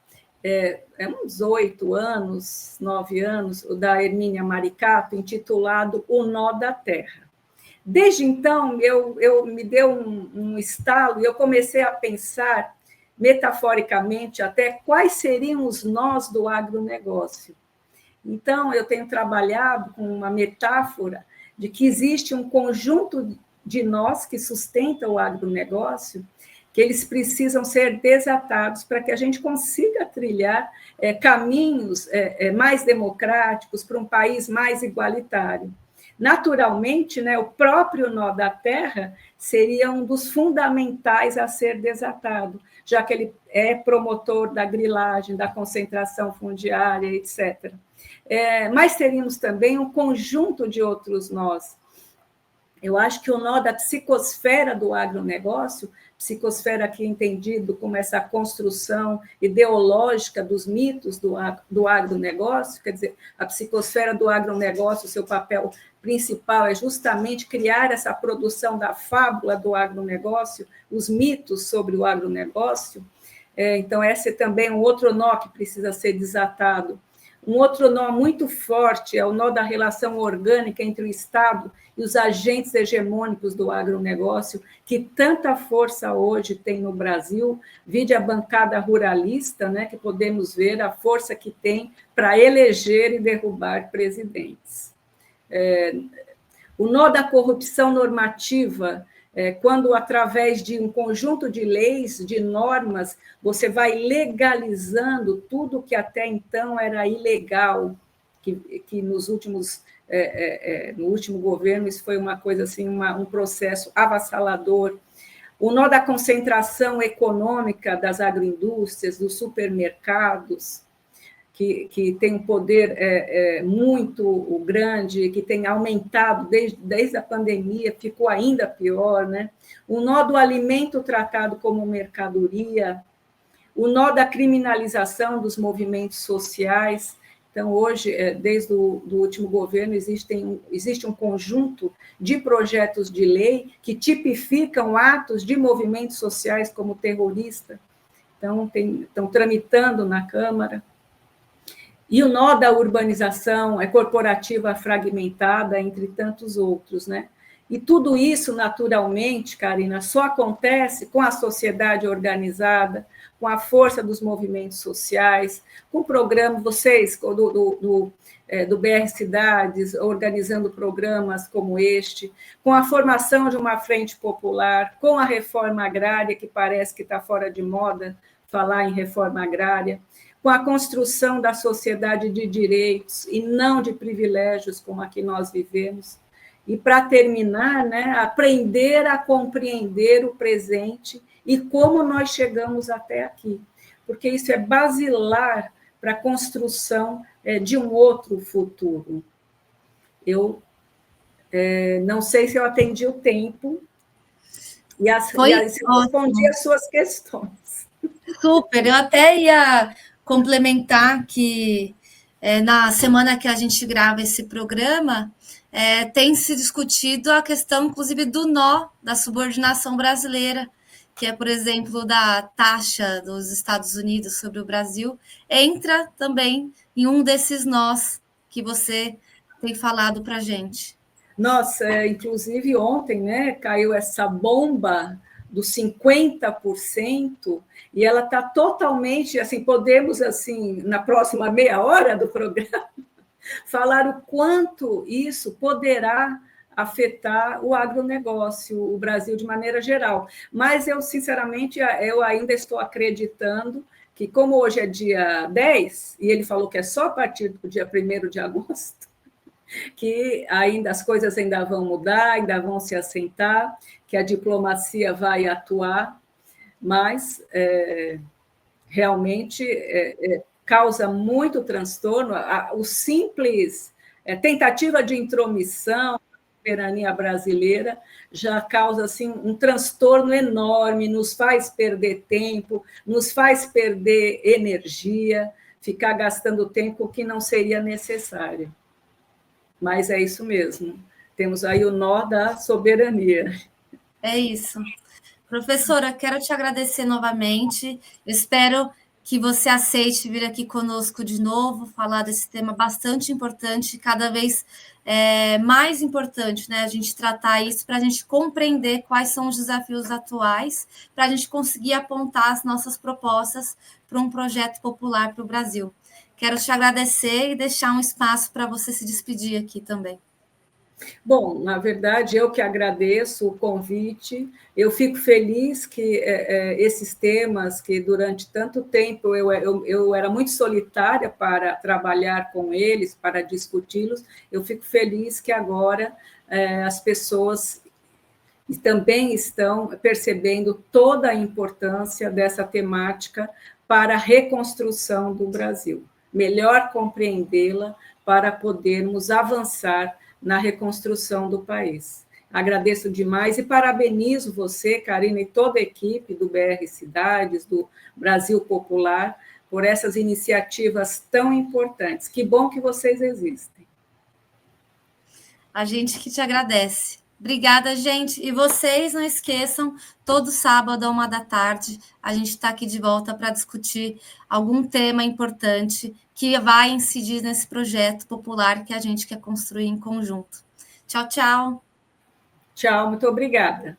uns 8 anos, 9 anos, da Hermínia Maricato, intitulado O Nó da Terra. Desde então, me deu um estalo e eu comecei a pensar, metaforicamente, até quais seriam os nós do agronegócio. Então, eu tenho trabalhado com uma metáfora de que existe um conjunto de nós que sustenta o agronegócio, que eles precisam ser desatados para que a gente consiga trilhar caminhos mais democráticos para um país mais igualitário. Naturalmente, né, o próprio nó da terra seria um dos fundamentais a ser desatado, já que ele é promotor da grilagem, da concentração fundiária, etc. Mas teríamos também um conjunto de outros nós. Eu acho que o nó da psicosfera do agronegócio, psicosfera aqui entendido como essa construção ideológica dos mitos do agronegócio, quer dizer, a psicosfera do agronegócio, seu papel principal é justamente criar essa produção da fábula do agronegócio, os mitos sobre o agronegócio. Então, esse é também um outro nó que precisa ser desatado. Um outro nó muito forte é o nó da relação orgânica entre o Estado e os agentes hegemônicos do agronegócio, que tanta força hoje tem no Brasil, vide a bancada ruralista, né, que podemos ver a força que tem para eleger e derrubar presidentes. O nó da corrupção normativa, quando, através de um conjunto de leis, de normas, você vai legalizando tudo que até então era ilegal, que nos últimos, no último governo isso foi uma coisa assim, um processo avassalador. O nó da concentração econômica das agroindústrias, dos supermercados, que tem um poder muito grande, que tem aumentado desde a pandemia, ficou ainda pior, né? O nó do alimento tratado como mercadoria, o nó da criminalização dos movimentos sociais. Então, hoje, desde o último governo, existe um conjunto de projetos de lei que tipificam atos de movimentos sociais como terrorista. Então, estão tramitando na Câmara. E o nó da urbanização corporativa fragmentada, entre tantos outros, né? E tudo isso, naturalmente, Karina, só acontece com a sociedade organizada, com a força dos movimentos sociais, com o programa, vocês do BR Cidades, organizando programas como este, com a formação de uma frente popular, com a reforma agrária, que parece que está fora de moda falar em reforma agrária, com a construção da sociedade de direitos e não de privilégios como a que nós vivemos. E, para terminar, né, aprender a compreender o presente e como nós chegamos até aqui, porque isso é basilar para a construção de um outro futuro. Eu não sei se eu atendi o tempo e se eu respondi as suas questões. Super, eu até ia complementar que na semana que a gente grava esse programa, tem se discutido a questão, inclusive, do nó da subordinação brasileira, que é, por exemplo, da taxa dos Estados Unidos sobre o Brasil, entra também em um desses nós que você tem falado para a gente. Nossa, inclusive ontem, né, caiu essa bomba dos 50%, e ela está totalmente, assim, podemos, assim, na próxima meia hora do programa, falar o quanto isso poderá afetar o agronegócio, o Brasil de maneira geral. Mas eu, sinceramente, eu ainda estou acreditando que, como hoje é dia 10, e ele falou que é só a partir do dia 1º de agosto, que ainda as coisas ainda vão mudar, ainda vão se assentar, que a diplomacia vai atuar, mas realmente causa muito transtorno. O simples tentativa de intromissão na soberania brasileira já causa assim, um transtorno enorme, nos faz perder tempo, nos faz perder energia, ficar gastando tempo que não seria necessário. Mas é isso mesmo. Temos aí o nó da soberania. É isso. Professora, quero te agradecer novamente. Eu espero que você aceite vir aqui conosco de novo, falar desse tema bastante importante, cada vez mais importante, né? A gente tratar isso para a gente compreender quais são os desafios atuais, para a gente conseguir apontar as nossas propostas para um projeto popular para o Brasil. Quero te agradecer e deixar um espaço para você se despedir aqui também. Bom, na verdade, eu que agradeço o convite, eu fico feliz que esses temas que durante tanto tempo eu era muito solitária para trabalhar com eles, para discuti-los, eu fico feliz que agora as pessoas também estão percebendo toda a importância dessa temática para a reconstrução do Brasil, melhor compreendê-la para podermos avançar na reconstrução do país. Agradeço demais e parabenizo você, Karina, e toda a equipe do BR Cidades, do Brasil Popular, por essas iniciativas tão importantes. Que bom que vocês existem. A gente que te agradece. Obrigada, gente. E vocês não esqueçam, todo sábado, 13h, a gente está aqui de volta para discutir algum tema importante que vai incidir nesse projeto popular que a gente quer construir em conjunto. Tchau, tchau. Tchau, muito obrigada.